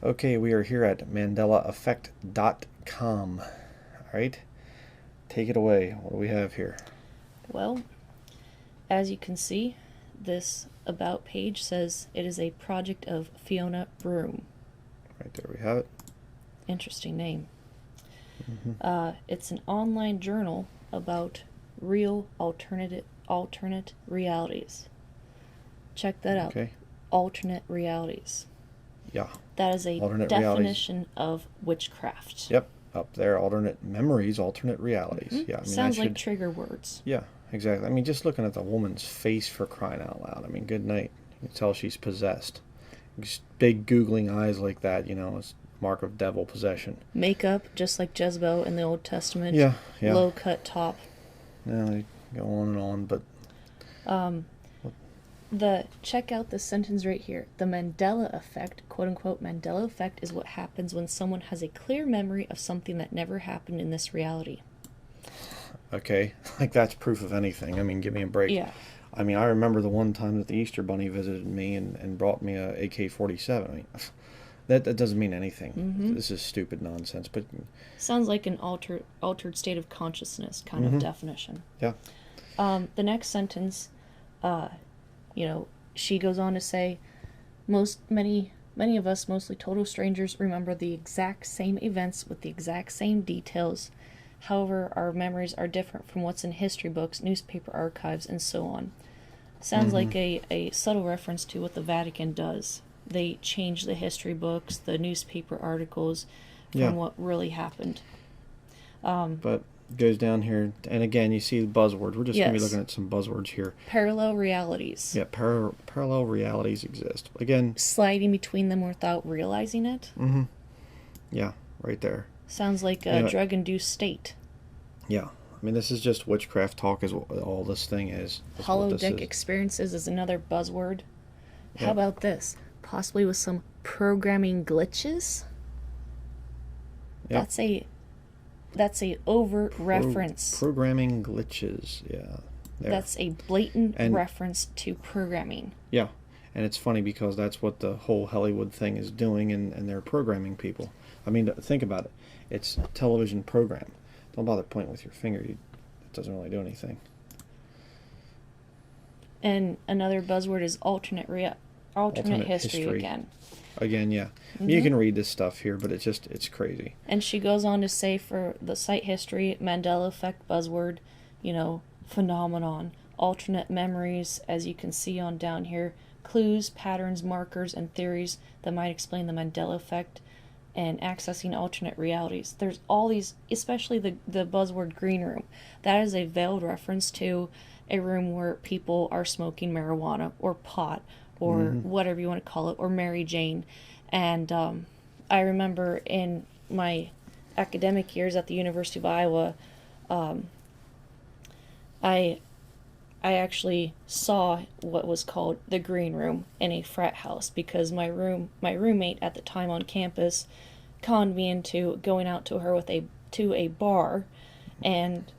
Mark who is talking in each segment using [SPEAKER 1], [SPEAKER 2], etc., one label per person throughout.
[SPEAKER 1] Okay, we are here at MandelaEffect.com. All right, take it away. What do we have here?
[SPEAKER 2] Well, as you can see, this About page says it is a project of Fiona Broom.
[SPEAKER 1] Right there we have it.
[SPEAKER 2] Interesting name. It's an online journal about real alternate realities. Check that out.
[SPEAKER 1] Okay.
[SPEAKER 2] Alternate realities.
[SPEAKER 1] Yeah.
[SPEAKER 2] That is a
[SPEAKER 1] Alternate
[SPEAKER 2] definition of witchcraft.
[SPEAKER 1] Yep. Up there, alternate memories, alternate realities.
[SPEAKER 2] Mm-hmm.
[SPEAKER 1] Yeah. I mean,
[SPEAKER 2] sounds like trigger words.
[SPEAKER 1] Yeah, exactly. I mean, just looking at the woman's face, for crying out loud. I mean, good night. You can tell she's possessed. Just big googling eyes like that, is mark of devil possession.
[SPEAKER 2] Makeup, just like Jezebel in the Old Testament.
[SPEAKER 1] Yeah.
[SPEAKER 2] Low cut top.
[SPEAKER 1] Yeah, they go on and on, but
[SPEAKER 2] check out the sentence right here. The Mandela effect, quote unquote Mandela effect, is what happens when someone has a clear memory of something that never happened in this reality.
[SPEAKER 1] okay, like that's proof of anything. I mean, give me a break.
[SPEAKER 2] Yeah.
[SPEAKER 1] I mean, I remember the one time that the Easter Bunny visited me and brought me a AK-47. I mean, that doesn't mean anything.
[SPEAKER 2] Mm-hmm.
[SPEAKER 1] This is stupid nonsense. But
[SPEAKER 2] sounds like an altered state of consciousness kind of definition.
[SPEAKER 1] Yeah.
[SPEAKER 2] The next sentence, she goes on to say, many of us, mostly total strangers, remember the exact same events with the exact same details. However, our memories are different from what's in history books, newspaper archives, and so on. Sounds like a subtle reference to what the Vatican does. They change the history books, the newspaper articles, from what really happened.
[SPEAKER 1] But goes down here, and again, you see the buzzwords. We're just going to be looking at some buzzwords here.
[SPEAKER 2] Parallel realities.
[SPEAKER 1] Yeah, parallel realities exist. Again,
[SPEAKER 2] sliding between them without realizing it.
[SPEAKER 1] Mm-hmm. Yeah, right there.
[SPEAKER 2] Sounds like a drug-induced state.
[SPEAKER 1] Yeah. I mean, this is just witchcraft talk is what all this thing is.
[SPEAKER 2] Holodeck experiences is another buzzword. How about this? Possibly with some programming glitches?
[SPEAKER 1] Yep.
[SPEAKER 2] That's a overt reference.
[SPEAKER 1] Programming glitches, yeah. There.
[SPEAKER 2] That's a blatant reference to programming.
[SPEAKER 1] Yeah, and it's funny because that's what the whole Hollywood thing is doing, and they're programming people. I mean, think about it. It's a television program. Don't bother pointing with your finger. It doesn't really do anything.
[SPEAKER 2] And another buzzword is alternate history again.
[SPEAKER 1] Again, yeah. You can read this stuff here, but it's crazy.
[SPEAKER 2] And she goes on to say for the site history, Mandela effect buzzword, phenomenon, alternate memories, as you can see on down here, clues, patterns, markers, and theories that might explain the Mandela effect, and accessing alternate realities. There's all these, especially the buzzword green room. That is a veiled reference to a room where people are smoking marijuana or pot or whatever you want to call it, or Mary Jane. And I remember in my academic years at the University of Iowa, I actually saw what was called the green room in a frat house because my roommate at the time on campus conned me into going out to her to a bar, and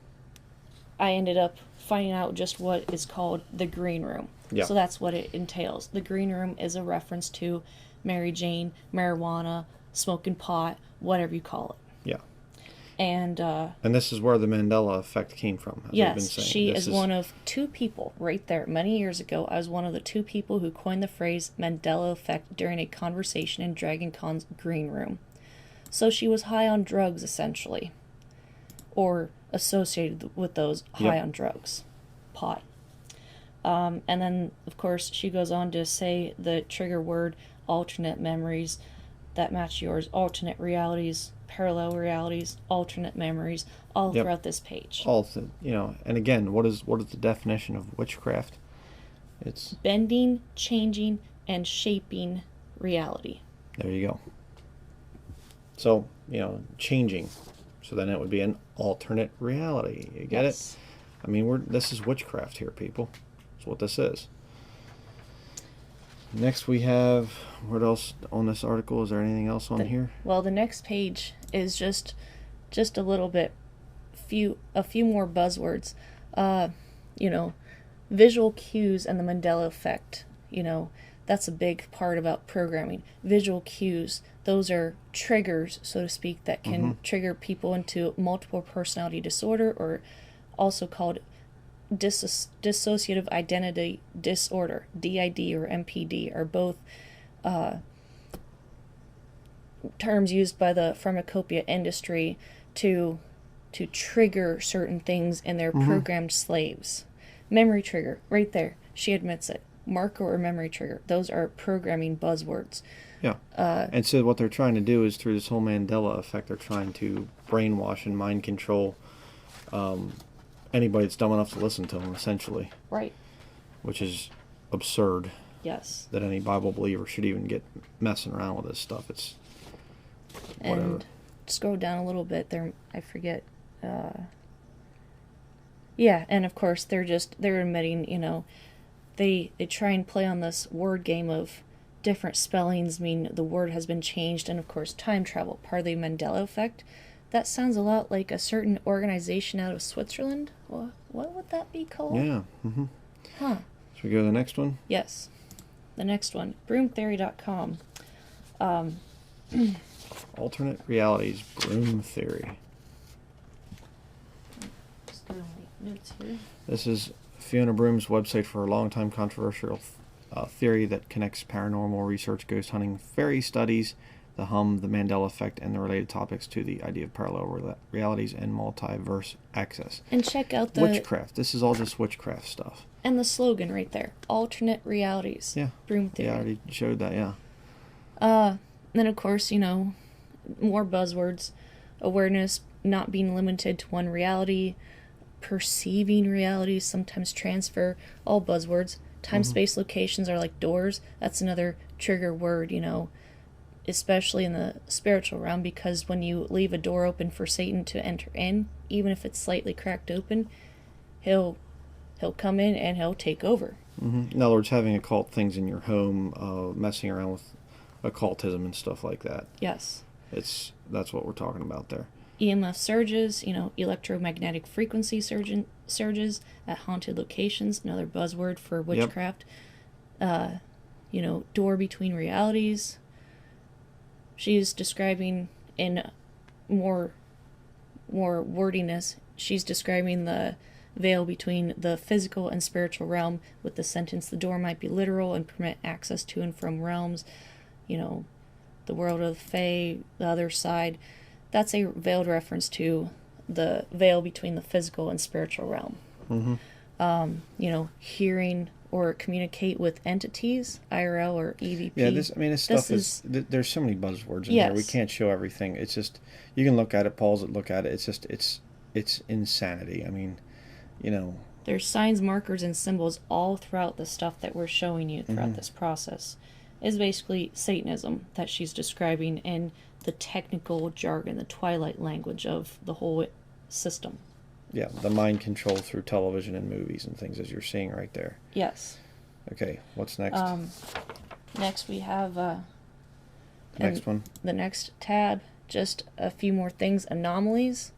[SPEAKER 2] I ended up finding out just what is called the green room.
[SPEAKER 1] Yeah.
[SPEAKER 2] So that's what it entails. The green room is a reference to Mary Jane, marijuana, smoking pot, whatever you call it.
[SPEAKER 1] Yeah.
[SPEAKER 2] And
[SPEAKER 1] this is where the Mandela effect came from, as we've been saying.
[SPEAKER 2] She is one of two people right there. Many years ago, I was one of the two people who coined the phrase Mandela effect during a conversation in Dragon Con's green room. So she was high on drugs, essentially. Or associated with those high on drugs. Pot. And then, of course, she goes on to say the trigger word, alternate memories that match yours, alternate realities, parallel realities, alternate memories, all throughout this page.
[SPEAKER 1] And again, what is the definition of witchcraft? It's
[SPEAKER 2] bending, changing, and shaping reality.
[SPEAKER 1] There you go. So, changing. So then it would be an alternate reality. You get it? I mean, this is witchcraft here, people. That's what this is. Next we have, what else on this article? Is there anything else on here?
[SPEAKER 2] Well, the next page is just a little bit, a few more buzzwords. Visual cues and the Mandela effect. that's a big part about programming. Visual cues, those are triggers, so to speak, that can trigger people into multiple personality disorder, or also called dissociative identity disorder, DID or MPD, are both terms used by the pharmacopoeia industry to trigger certain things in their programmed slaves. Memory trigger, right there. She admits it. Marker or memory trigger. Those are programming buzzwords.
[SPEAKER 1] Yeah. And so what they're trying to do is, through this whole Mandela effect, they're trying to brainwash and mind control anybody that's dumb enough to listen to them, essentially.
[SPEAKER 2] Right.
[SPEAKER 1] Which is absurd.
[SPEAKER 2] Yes.
[SPEAKER 1] That any Bible believer should even get messing around with this stuff. It's whatever.
[SPEAKER 2] And scroll down a little bit there. I forget. Yeah, and of course they're admitting, they try and play on this word game of different spellings mean the word has been changed, and of course time travel, part of the Mandela effect. That sounds a lot like a certain organization out of Switzerland. What would that be called?
[SPEAKER 1] Yeah.
[SPEAKER 2] Huh.
[SPEAKER 1] Should we go to the next one?
[SPEAKER 2] Yes. The next one, broomtheory.com.
[SPEAKER 1] Alternate realities, broom theory.
[SPEAKER 2] Just gonna make notes here.
[SPEAKER 1] This is Fiona Broom's website for a long-time controversial theory that connects paranormal research, ghost hunting, fairy studies, the the Mandela effect, and the related topics to the idea of parallel realities and multiverse access.
[SPEAKER 2] And check out the
[SPEAKER 1] witchcraft. This is all just witchcraft stuff.
[SPEAKER 2] And the slogan right there, alternate realities.
[SPEAKER 1] Yeah.
[SPEAKER 2] Broom theory.
[SPEAKER 1] Yeah, I already showed that, yeah.
[SPEAKER 2] Then of course, more buzzwords. Awareness, not being limited to one reality. Perceiving reality, sometimes transfer. All buzzwords. Time, space, locations are like doors. That's another trigger word, especially in the spiritual realm, because when you leave a door open for Satan to enter in, even if it's slightly cracked open, he'll come in and he'll take over.
[SPEAKER 1] In other words, having occult things in your home, messing around with occultism and stuff like that.
[SPEAKER 2] Yes.
[SPEAKER 1] That's what we're talking about there.
[SPEAKER 2] EMF surges, electromagnetic frequency surges at haunted locations, another buzzword for witchcraft.
[SPEAKER 1] Yep.
[SPEAKER 2] Door between realities. She's describing in more wordiness, she's describing the veil between the physical and spiritual realm with the sentence, the door might be literal and permit access to and from realms, the world of the Fae, the other side. That's a veiled reference to the veil between the physical and spiritual realm. Hearing or communicate with entities, IRL or EVP.
[SPEAKER 1] Yeah, this stuff is there's so many buzzwords in here. We can't show everything. It's just, you can look at it, pause it, look at it. It's just, it's insanity. There's
[SPEAKER 2] signs, markers, and symbols all throughout the stuff that we're showing you throughout this process. Is basically Satanism that she's describing in the technical jargon, the twilight language of the whole system.
[SPEAKER 1] Yeah, the mind control through television and movies and things, as you're seeing right there.
[SPEAKER 2] Yes.
[SPEAKER 1] Okay, what's next?
[SPEAKER 2] Next we have
[SPEAKER 1] next one.
[SPEAKER 2] The next tab, just a few more things. Anomalies.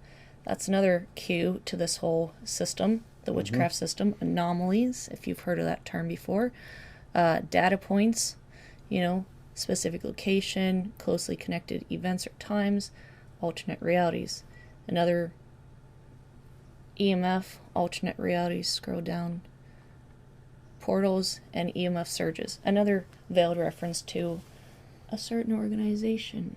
[SPEAKER 2] That's another cue to this whole system, the witchcraft system. Anomalies, if you've heard of that term before. Data points, specific location, closely connected events or times, alternate realities. Another EMF, alternate realities, scroll down, portals, and EMF surges. Another veiled reference to a certain organization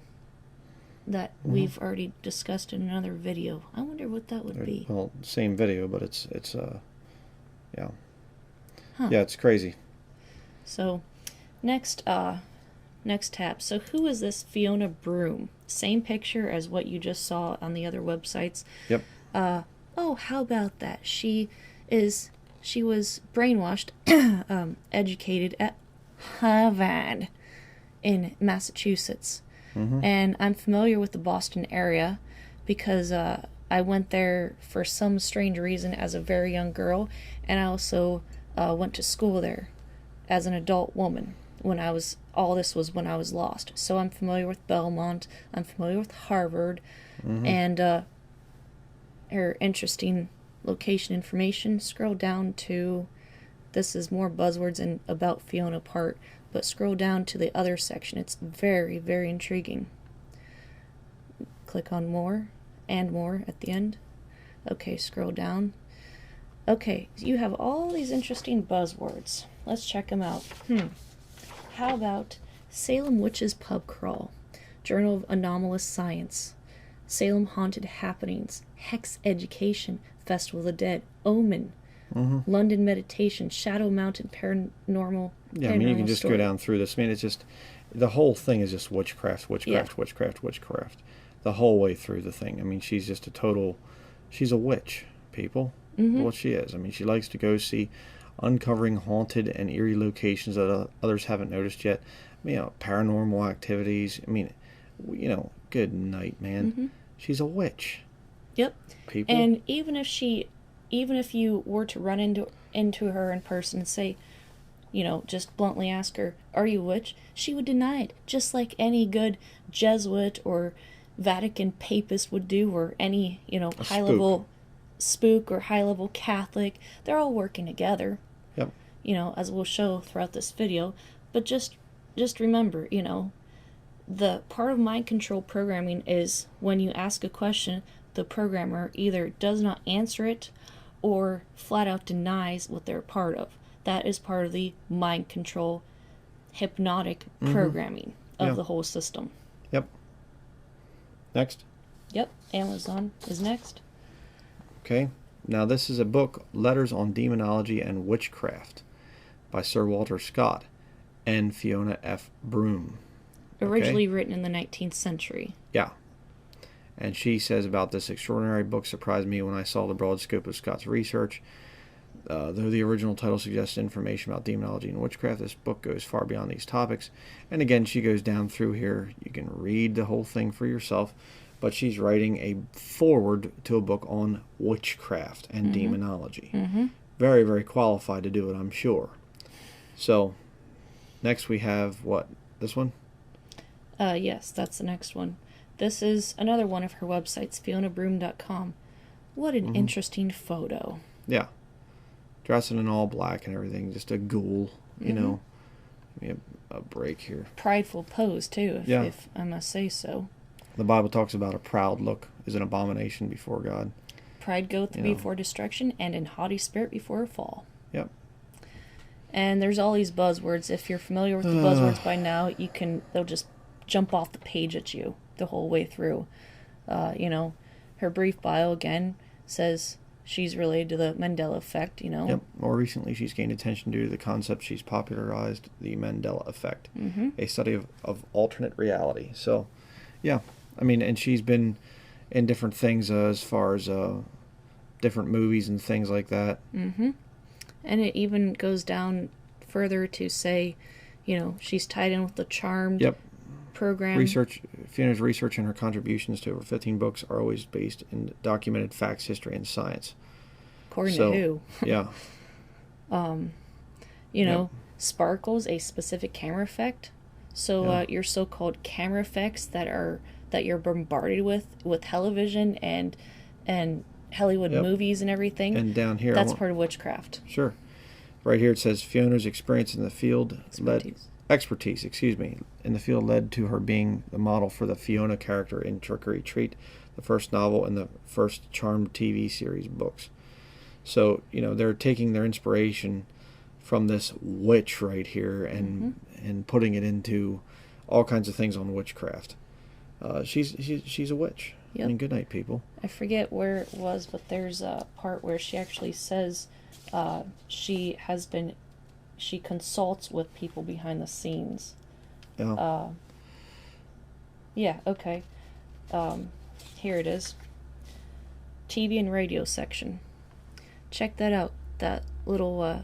[SPEAKER 2] that we've already discussed in another video. I wonder what that would be.
[SPEAKER 1] Well, same video, but it's yeah.
[SPEAKER 2] Huh.
[SPEAKER 1] Yeah, it's crazy.
[SPEAKER 2] So, next tab. So who is this Fiona Broom? Same picture as what you just saw on the other websites.
[SPEAKER 1] Yep.
[SPEAKER 2] How about that? She was brainwashed, educated at Harvard in Massachusetts. And I'm familiar with the Boston area because I went there for some strange reason as a very young girl, and I also went to school there as an adult woman when this was when I was lost. So I'm familiar with Belmont, I'm familiar with Harvard, and her interesting location information. Scroll down to, this is more buzzwords and about Fiona part, but scroll down to the other section. It's very, very intriguing. Click on more and more at the end. Okay, scroll down. Okay, you have all these interesting buzzwords. Let's check them out. How about Salem Witches Pub Crawl, Journal of Anomalous Science, Salem Haunted Happenings, Hex Education, Festival of the Dead, Omen, London Meditation, Shadow Mountain Paranormal.
[SPEAKER 1] Yeah, I mean, you can just go down through this. I mean, it's just, the whole thing is just witchcraft. The whole way through the thing. I mean, she's just she's a witch, people. What she is. I mean, she likes to go see uncovering haunted and eerie locations that others haven't noticed yet. I mean, paranormal activities. I mean, good night, man. She's a witch.
[SPEAKER 2] Yep.
[SPEAKER 1] People.
[SPEAKER 2] And even if you were to run into her in person and say, just bluntly ask her, "Are you a witch?" she would deny it, just like any good Jesuit or Vatican papist would do, or any, high-level spook or high-level Catholic. They're all working together.
[SPEAKER 1] Yep.
[SPEAKER 2] As we'll show throughout this video. But just remember, the part of mind control programming is when you ask a question, the programmer either does not answer it or flat out denies what they're part of. That is part of the mind control hypnotic programming of the whole system.
[SPEAKER 1] Yep. Next.
[SPEAKER 2] Yep. Amazon is next.
[SPEAKER 1] Okay. Now this is a book, Letters on Demonology and Witchcraft, by Sir Walter Scott and Fiona F. Broom.
[SPEAKER 2] Originally written in the 19th century.
[SPEAKER 1] Yeah. And she says about this extraordinary book surprised me when I saw the broad scope of Scott's research. Though the original title suggests information about demonology and witchcraft, this book goes far beyond these topics. And again, she goes down through here. You can read the whole thing for yourself. But she's writing a foreword to a book on witchcraft and demonology. Very, very qualified to do it, I'm sure. So, next we have what? This one?
[SPEAKER 2] Yes, that's the next one. This is another one of her websites, FionaBroom.com. What an interesting photo.
[SPEAKER 1] Yeah. Dressing in all black and everything. Just a ghoul, you know. Give me a break here.
[SPEAKER 2] Prideful pose, too, if I must say so.
[SPEAKER 1] The Bible talks about a proud look is an abomination before God.
[SPEAKER 2] Pride goeth before destruction, and an haughty spirit before a fall.
[SPEAKER 1] Yep.
[SPEAKER 2] And there's all these buzzwords. If you're familiar with the buzzwords by now, they'll just jump off the page at you the whole way through. Her brief bio again says she's related to the Mandela effect,
[SPEAKER 1] Yep. More recently, she's gained attention due to the concept she's popularized, the Mandela effect, a study of alternate reality. So, yeah. I mean, and she's been in different things as far as different movies and things like that.
[SPEAKER 2] And it even goes down further to say, she's tied in with the Charmed program.
[SPEAKER 1] Fiona's research and her contributions to over 15 books are always based in documented facts, history, and science.
[SPEAKER 2] According to who?
[SPEAKER 1] Yeah.
[SPEAKER 2] Sparkles, a specific camera effect. So your so-called camera effects that you're bombarded with television and Hollywood movies and everything.
[SPEAKER 1] And down here,
[SPEAKER 2] that's part of witchcraft.
[SPEAKER 1] Sure. Right here it says Fiona's experience in the field expertise in the field led to her being the model for the Fiona character in Trick or Treat, the first novel and the first Charmed TV series books. So, they're taking their inspiration from this witch right here and putting it into all kinds of things on witchcraft. She's a witch.
[SPEAKER 2] Yep.
[SPEAKER 1] I mean, good night, people.
[SPEAKER 2] I forget where it was, but there's a part where she actually says she consults with people behind the scenes.
[SPEAKER 1] Yeah.
[SPEAKER 2] Okay. Here it is. TV and radio section. Check that out. That little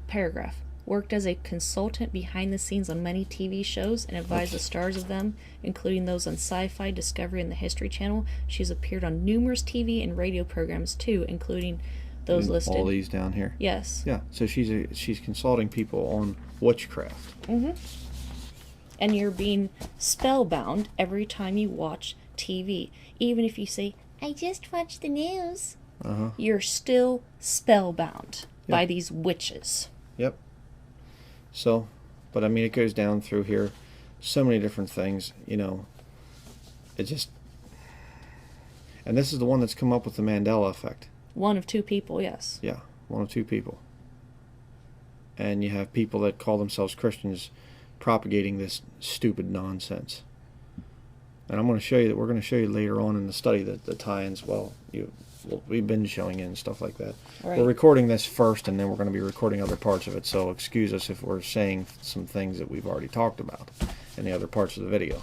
[SPEAKER 2] paragraph. Worked as a consultant behind the scenes on many TV shows and advised the stars of them, including those on Sci-Fi, Discovery, and the History Channel. She's appeared on numerous TV and radio programs too, including those listed.
[SPEAKER 1] All these down here.
[SPEAKER 2] Yes.
[SPEAKER 1] Yeah. So she's consulting people on witchcraft.
[SPEAKER 2] And you're being spellbound every time you watch TV, even if you say, "I just watched the news." You're still spellbound by these witches.
[SPEAKER 1] Yep. So, But I mean, it goes down through here, so many different things. You know, it just, and this is the one that's come up with the Mandela effect.
[SPEAKER 2] One of two people, yes.
[SPEAKER 1] Yeah, one of two people. And you have people that call themselves Christians propagating this stupid nonsense. And I'm going to show you that we're going to show you later on in the study that the tie-ins. Well, we've been showing in stuff like that.
[SPEAKER 2] Right.
[SPEAKER 1] We're recording this first, and then we're going to be recording other parts of it. So excuse us if we're saying some things that we've already talked about in the other parts of the video.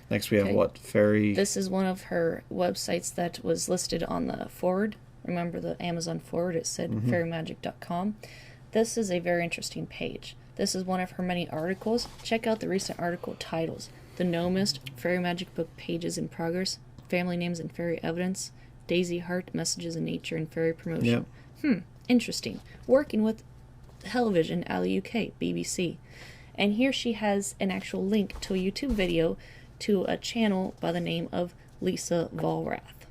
[SPEAKER 1] Next, we have what? Fairy.
[SPEAKER 2] This is one of her websites that was listed on the forward. Remember the Amazon forward? It said fairymagic.com. This is a very interesting page. This is one of her many articles. Check out the recent article titles. The Gnomist, Fairy Magic Book Pages in Progress, Family Names and Fairy Evidence, Daisy Heart, Messages in Nature and Fairy Promotion.
[SPEAKER 1] Yep.
[SPEAKER 2] Interesting. Working with television out of the UK, BBC. And here she has an actual link to a YouTube video to a channel by the name of Lisa Vollrath.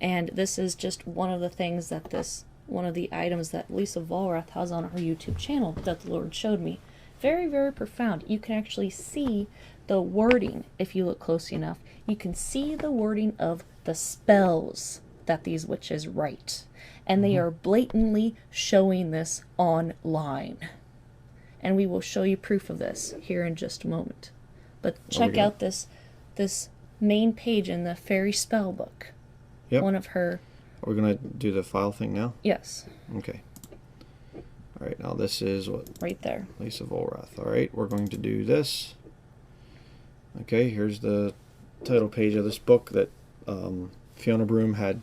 [SPEAKER 2] And this is just one of the things that one of the items that Lisa Vollrath has on her YouTube channel that the Lord showed me. Very, very profound. You can actually see the wording, if you look closely enough. You can see the wording of the spells that these witches write. And they are blatantly showing this online. And we will show you proof of this here in just a moment. But check out this main page in the Fairy Spell Book.
[SPEAKER 1] Yep.
[SPEAKER 2] One of her...
[SPEAKER 1] Are we going to do the file thing now?
[SPEAKER 2] Yes.
[SPEAKER 1] Okay. All right, now this is what?
[SPEAKER 2] Right there.
[SPEAKER 1] Lisa Vollrath. All right, we're going to do this. Okay, here's the title page of this book that Fiona Broom had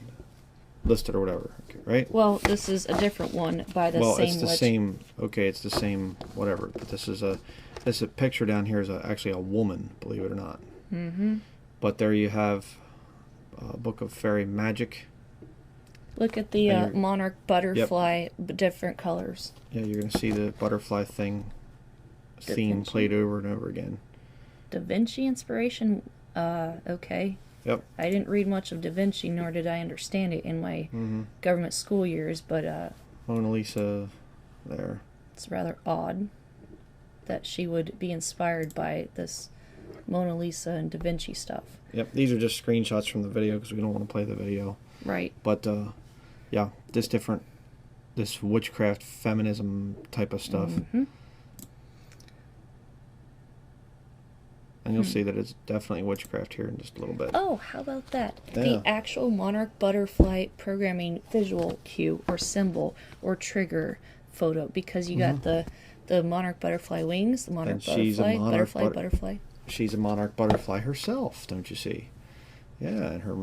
[SPEAKER 1] listed or whatever, okay, right?
[SPEAKER 2] Well, this is a different one by the same
[SPEAKER 1] Well, it's the
[SPEAKER 2] witch.
[SPEAKER 1] same, okay, it's the same whatever, but this is a picture down here is actually a woman, believe it or not.
[SPEAKER 2] Mm-hmm.
[SPEAKER 1] But there you have a book of fairy magic.
[SPEAKER 2] Look at the monarch butterfly, different colors.
[SPEAKER 1] Yeah, you're going to see the butterfly theme played over and over again.
[SPEAKER 2] Da Vinci inspiration, okay.
[SPEAKER 1] Yep.
[SPEAKER 2] I didn't read much of Da Vinci, nor did I understand it in my government school years, but
[SPEAKER 1] Mona Lisa there.
[SPEAKER 2] It's rather odd that she would be inspired by this Mona Lisa and Da Vinci stuff.
[SPEAKER 1] Yep, these are just screenshots from the video because we don't want to play the video.
[SPEAKER 2] Right.
[SPEAKER 1] But, yeah, this witchcraft feminism type of stuff.
[SPEAKER 2] Mm-hmm.
[SPEAKER 1] And you'll see that it's definitely witchcraft here in just a little bit.
[SPEAKER 2] Oh, how about that?
[SPEAKER 1] Yeah.
[SPEAKER 2] The actual monarch butterfly programming visual cue or symbol or trigger photo, because you got the monarch butterfly wings, the monarch butterfly.
[SPEAKER 1] She's a monarch butterfly herself, don't you see? Yeah, and her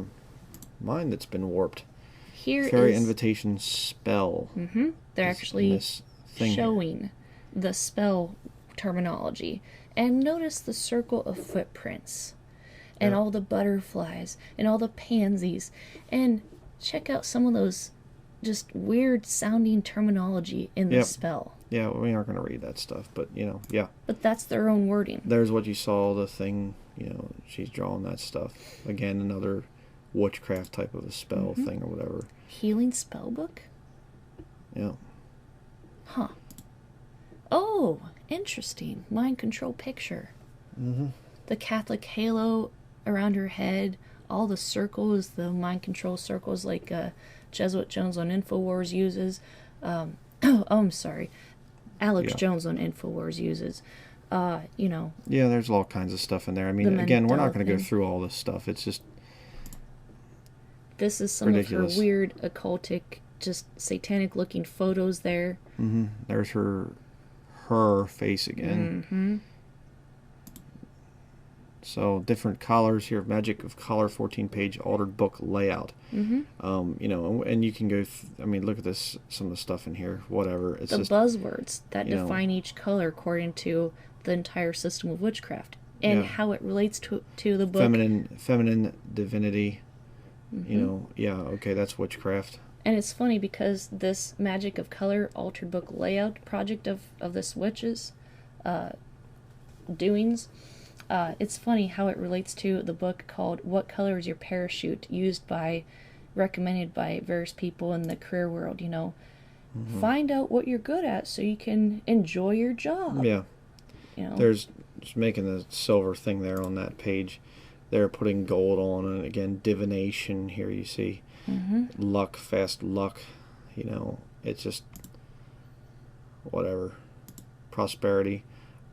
[SPEAKER 1] mind that's been warped.
[SPEAKER 2] Here
[SPEAKER 1] Fairy
[SPEAKER 2] is
[SPEAKER 1] invitation spell.
[SPEAKER 2] Mm-hmm. They're actually showing
[SPEAKER 1] here.
[SPEAKER 2] the spell terminology. And notice the circle of footprints. And all the butterflies. And all the pansies. And check out some of those just weird sounding terminology in the spell.
[SPEAKER 1] Yeah, we aren't going to read that stuff, but, yeah.
[SPEAKER 2] But that's their own wording.
[SPEAKER 1] There's what you saw, the thing, she's drawing that stuff. Again, another witchcraft type of a spell thing or whatever.
[SPEAKER 2] Healing spell book?
[SPEAKER 1] Yeah.
[SPEAKER 2] Huh. Oh, interesting. Mind control picture.
[SPEAKER 1] Mm-hmm.
[SPEAKER 2] The Catholic halo around her head, all the circles, the mind control circles like Jesuit Jones on InfoWars uses. I'm sorry. Alex Jones on InfoWars uses. Yeah,
[SPEAKER 1] there's all kinds of stuff in there. I mean, again, we're not going to go through all this stuff. It's just
[SPEAKER 2] This is some
[SPEAKER 1] ridiculous.
[SPEAKER 2] Of her weird, occultic, just satanic-looking photos there.
[SPEAKER 1] Mm-hmm. There's her face again.
[SPEAKER 2] Mm-hmm.
[SPEAKER 1] So different collars here. Magic of Collar 14-page altered book layout.
[SPEAKER 2] Mm-hmm.
[SPEAKER 1] And you can go. Look at this. Some of the stuff in here. Whatever. It's
[SPEAKER 2] the
[SPEAKER 1] just
[SPEAKER 2] buzzwords that define each color according to the entire system of witchcraft and how it relates to the book.
[SPEAKER 1] Feminine divinity.
[SPEAKER 2] Mm-hmm.
[SPEAKER 1] Okay, that's witchcraft.
[SPEAKER 2] And it's funny because this Magic of Color altered book layout project of this witch's doings, it's funny how it relates to the book called What Color is Your Parachute, recommended by various people in the career world,
[SPEAKER 1] Mm-hmm.
[SPEAKER 2] Find out what you're good at so you can enjoy your job.
[SPEAKER 1] Yeah. There's just making the silver thing there on that page. They're putting gold on, and again, divination. Here you see luck, fast luck. It's just whatever. Prosperity,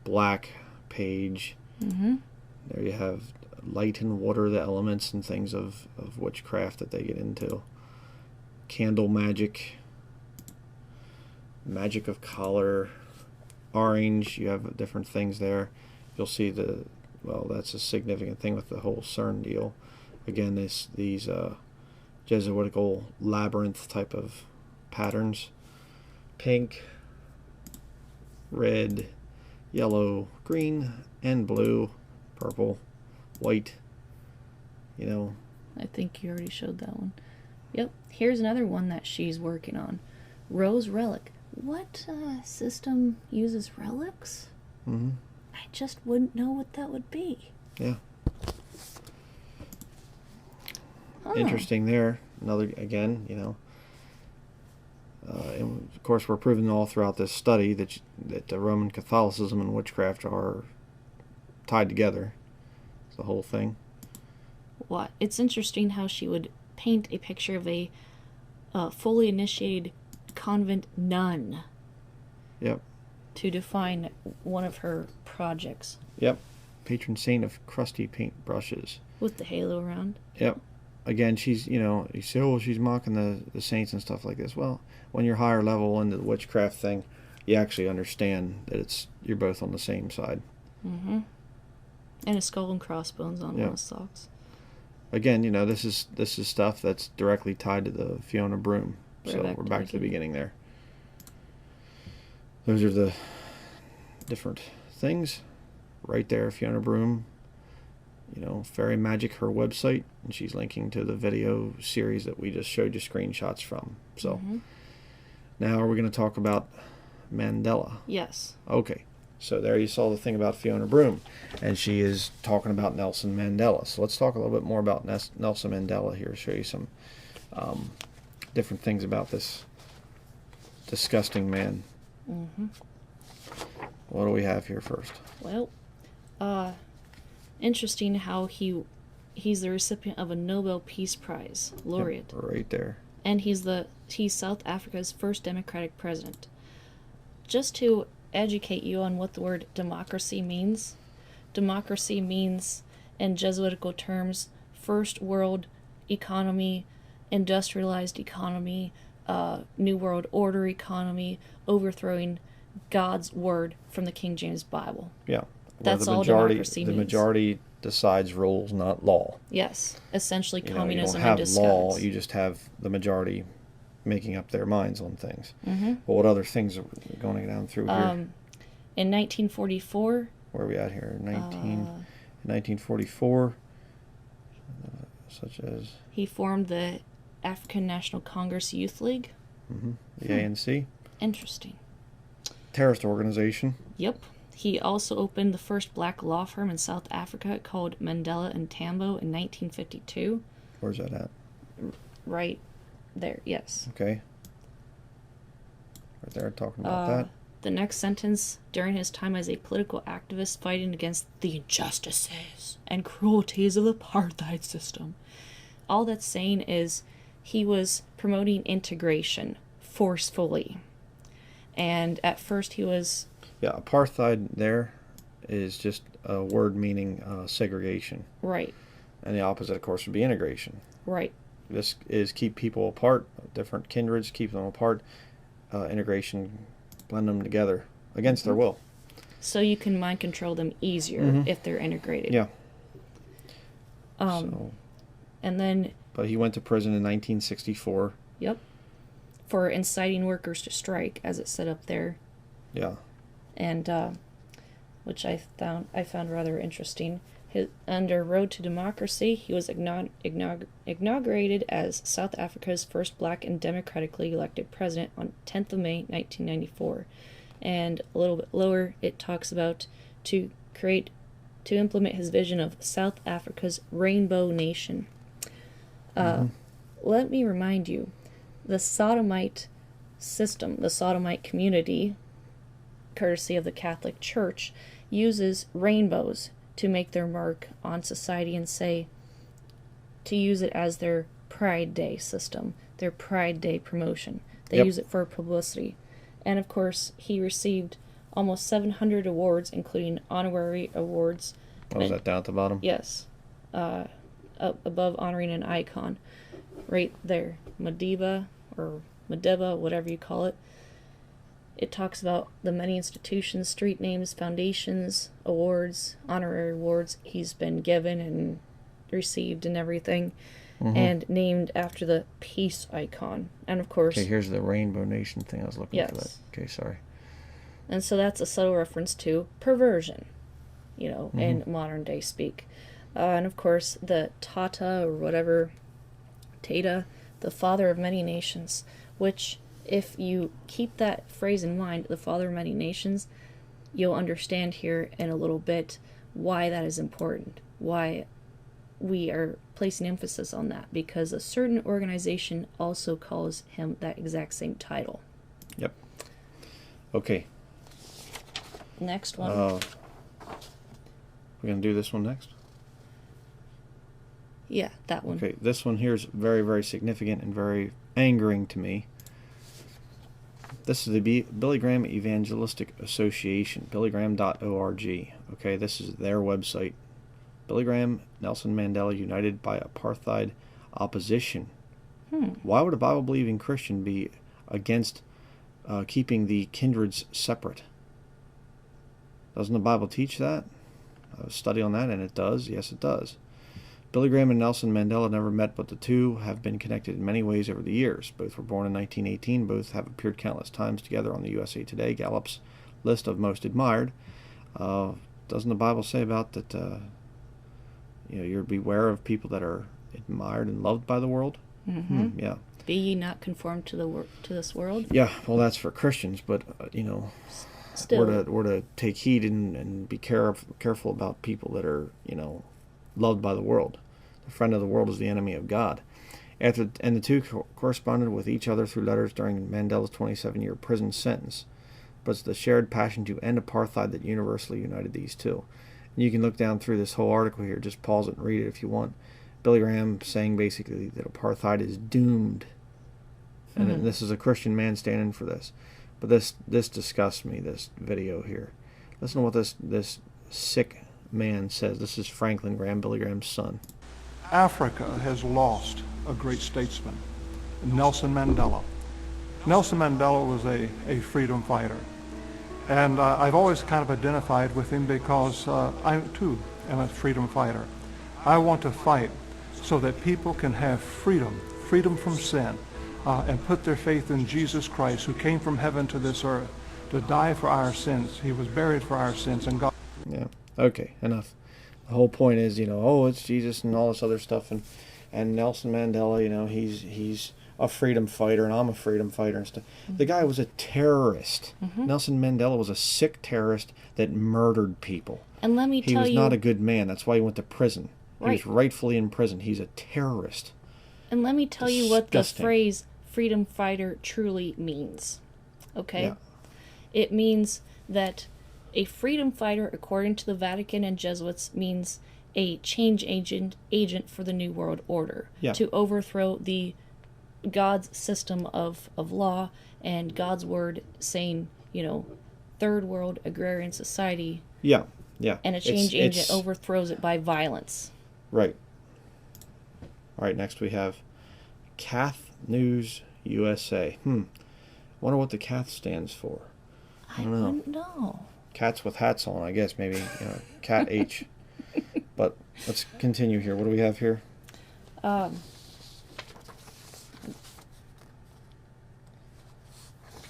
[SPEAKER 1] black page. There you have light and water, the elements and things of witchcraft that they get into. Candle magic, magic of color, orange. You have different things there. You'll see that's a significant thing with the whole CERN deal. Again, these Jesuitical labyrinth type of patterns. Pink, red, yellow, green, and blue, purple, white.
[SPEAKER 2] I think you already showed that one. Yep. Here's another one that she's working on. Rose relic. What system uses relics? I just wouldn't know what that would be.
[SPEAKER 1] Yeah. Interesting there. Another, again, and of course we're proving all throughout this study that the Roman Catholicism and witchcraft are tied together. It's the whole thing.
[SPEAKER 2] What? It's interesting how she would paint a picture of a fully initiated convent nun.
[SPEAKER 1] Yep.
[SPEAKER 2] To define one of her projects.
[SPEAKER 1] Yep. Patron saint of crusty paint brushes.
[SPEAKER 2] With the halo around.
[SPEAKER 1] Yep. Again, she's, you say, oh, she's mocking the saints and stuff like this. Well, when you're higher level into the witchcraft thing, you actually understand that you're both on the same side. And
[SPEAKER 2] a skull and crossbones on one of the socks.
[SPEAKER 1] Again, this is stuff that's directly tied to the Fiona Broom. So we're back to the beginning there. Those are the different things right there. Fiona Broom, Fairy Magic, her website, and she's linking to the video series that we just showed you screenshots from. So now are we going to talk about Mandela?
[SPEAKER 2] Yes.
[SPEAKER 1] Okay. So there you saw the thing about Fiona Broom, and she is talking about Nelson Mandela. So let's talk a little bit more about Nelson Mandela here. Show you some different things about this disgusting man. What do we have here first?
[SPEAKER 2] Well, interesting how he's the recipient of a Nobel Peace Prize laureate.
[SPEAKER 1] Yep, right there.
[SPEAKER 2] And he's South Africa's first democratic president. Just to educate you on what the word democracy means. Democracy means, in Jesuitical terms, first world economy, industrialized economy, New World Order economy, overthrowing God's word from the King James Bible.
[SPEAKER 1] Yeah.
[SPEAKER 2] That's all democracy means.
[SPEAKER 1] The majority decides rules, not law.
[SPEAKER 2] Yes. Essentially communism
[SPEAKER 1] you don't
[SPEAKER 2] in
[SPEAKER 1] have
[SPEAKER 2] disguise.
[SPEAKER 1] law, you just have the majority making up their minds on things. But what other things are going down through here?
[SPEAKER 2] In 1944...
[SPEAKER 1] Where are we at here? 1944, such as...
[SPEAKER 2] He formed the African National Congress Youth League.
[SPEAKER 1] The ANC.
[SPEAKER 2] Interesting.
[SPEAKER 1] Terrorist organization.
[SPEAKER 2] Yep. He also opened the first black law firm in South Africa called Mandela and Tambo in 1952.
[SPEAKER 1] Where's that at?
[SPEAKER 2] Right there, yes.
[SPEAKER 1] Okay. Right there, talking about that.
[SPEAKER 2] The next sentence, during his time as a political activist fighting against the injustices and cruelties of the apartheid system. All that's saying is he was promoting integration forcefully. And at first he was...
[SPEAKER 1] Yeah, apartheid there is just a word meaning segregation.
[SPEAKER 2] Right.
[SPEAKER 1] And the opposite, of course, would be integration.
[SPEAKER 2] Right.
[SPEAKER 1] This is keep people apart, different kindreds, keep them apart. Integration, blend them together against their will.
[SPEAKER 2] So you can mind control them easier if they're integrated.
[SPEAKER 1] Yeah.
[SPEAKER 2] And then...
[SPEAKER 1] But he went to prison in 1964.
[SPEAKER 2] Yep. For inciting workers to strike, as it said up there.
[SPEAKER 1] Yeah.
[SPEAKER 2] And which I found rather interesting. Under Road to Democracy, he was inaugurated as South Africa's first black and democratically elected president on 10th of May, 1994. And a little bit lower, it talks about to implement his vision of South Africa's rainbow nation. Let me remind you, the sodomite system, the sodomite community, courtesy of the Catholic Church, uses rainbows to make their mark on society and to use it as their Pride Day system, their Pride Day promotion. They use it for publicity. And of course, he received almost 700 awards, including honorary awards.
[SPEAKER 1] Oh, is that down at the bottom?
[SPEAKER 2] Yes. Up above honoring an icon. Right there. Mandela, or Mandela, whatever you call it. It talks about the many institutions, street names, foundations, awards, honorary awards he's been given and received and everything. And named after the peace icon. And of course...
[SPEAKER 1] Okay, here's the Rainbow Nation thing. I was looking for that. Okay, sorry.
[SPEAKER 2] And so that's a subtle reference to perversion, in modern day speak. And of course, the Tata, or whatever, Tata, the father of many nations, which, if you keep that phrase in mind, the father of many nations, you'll understand here in a little bit why that is important, why we are placing emphasis on that, because a certain organization also calls him that exact same title.
[SPEAKER 1] Yep. Okay.
[SPEAKER 2] Next one.
[SPEAKER 1] We're going to do this one next?
[SPEAKER 2] Yeah, that one.
[SPEAKER 1] Okay, this one here is very, very significant and very angering to me. This is the Billy Graham Evangelistic Association, billygraham.org. Okay, this is their website. Billy Graham, Nelson Mandela united by apartheid opposition. Why would a Bible-believing Christian be against keeping the kindreds separate? Doesn't the Bible teach that? A study on that, and it does. Yes, it does. Billy Graham and Nelson Mandela never met, but the two have been connected in many ways over the years. Both were born in 1918. Both have appeared countless times together on the USA Today, Gallup's list of most admired. Doesn't the Bible say about that... you're beware of people that are admired and loved by the world. Yeah.
[SPEAKER 2] Be ye not conformed to this world.
[SPEAKER 1] Yeah, well, that's for Christians, but
[SPEAKER 2] Still,
[SPEAKER 1] we're to take heed and be careful about people that are loved by the world. The friend of the world is the enemy of God. And the two corresponded with each other through letters during Mandela's 27-year prison sentence. But it's the shared passion to end apartheid that universally united these two. You can look down through this whole article here. Just pause it and read it if you want. Billy Graham saying basically that apartheid is doomed. And this is a Christian man standing for this. But this disgusts me, this video here. Listen to what this sick man says. This is Franklin Graham, Billy Graham's son.
[SPEAKER 3] Africa has lost a great statesman, Nelson Mandela. Nelson Mandela was a freedom fighter. And I've always kind of identified with him because I, too, am a freedom fighter. I want to fight so that people can have freedom from sin, and put their faith in Jesus Christ, who came from heaven to this earth to die for our sins. He was buried for our sins, and God...
[SPEAKER 1] Yeah, okay, enough. The whole point is, it's Jesus and all this other stuff, and Nelson Mandela, he's a freedom fighter, and I'm a freedom fighter and stuff. The guy was a terrorist. Nelson Mandela was a sick terrorist that murdered people.
[SPEAKER 2] And let me tell you...
[SPEAKER 1] He was not a good man. That's why he went to prison. He was rightfully in prison. He's a terrorist.
[SPEAKER 2] And let me tell you what the phrase freedom fighter truly means. Okay?
[SPEAKER 1] Yeah.
[SPEAKER 2] It means that a freedom fighter, according to the Vatican and Jesuits, means a change agent for the New World Order.
[SPEAKER 1] Yeah.
[SPEAKER 2] To overthrow God's system of law and God's word saying, third world agrarian society.
[SPEAKER 1] Yeah, yeah.
[SPEAKER 2] And a change agent overthrows it by violence.
[SPEAKER 1] Right. All right, next we have Cath News USA. Wonder what the Cath stands for.
[SPEAKER 2] I don't know.
[SPEAKER 1] Cats with hats on, I guess, maybe, Cat H. But let's continue here. What do we have here?
[SPEAKER 2] Let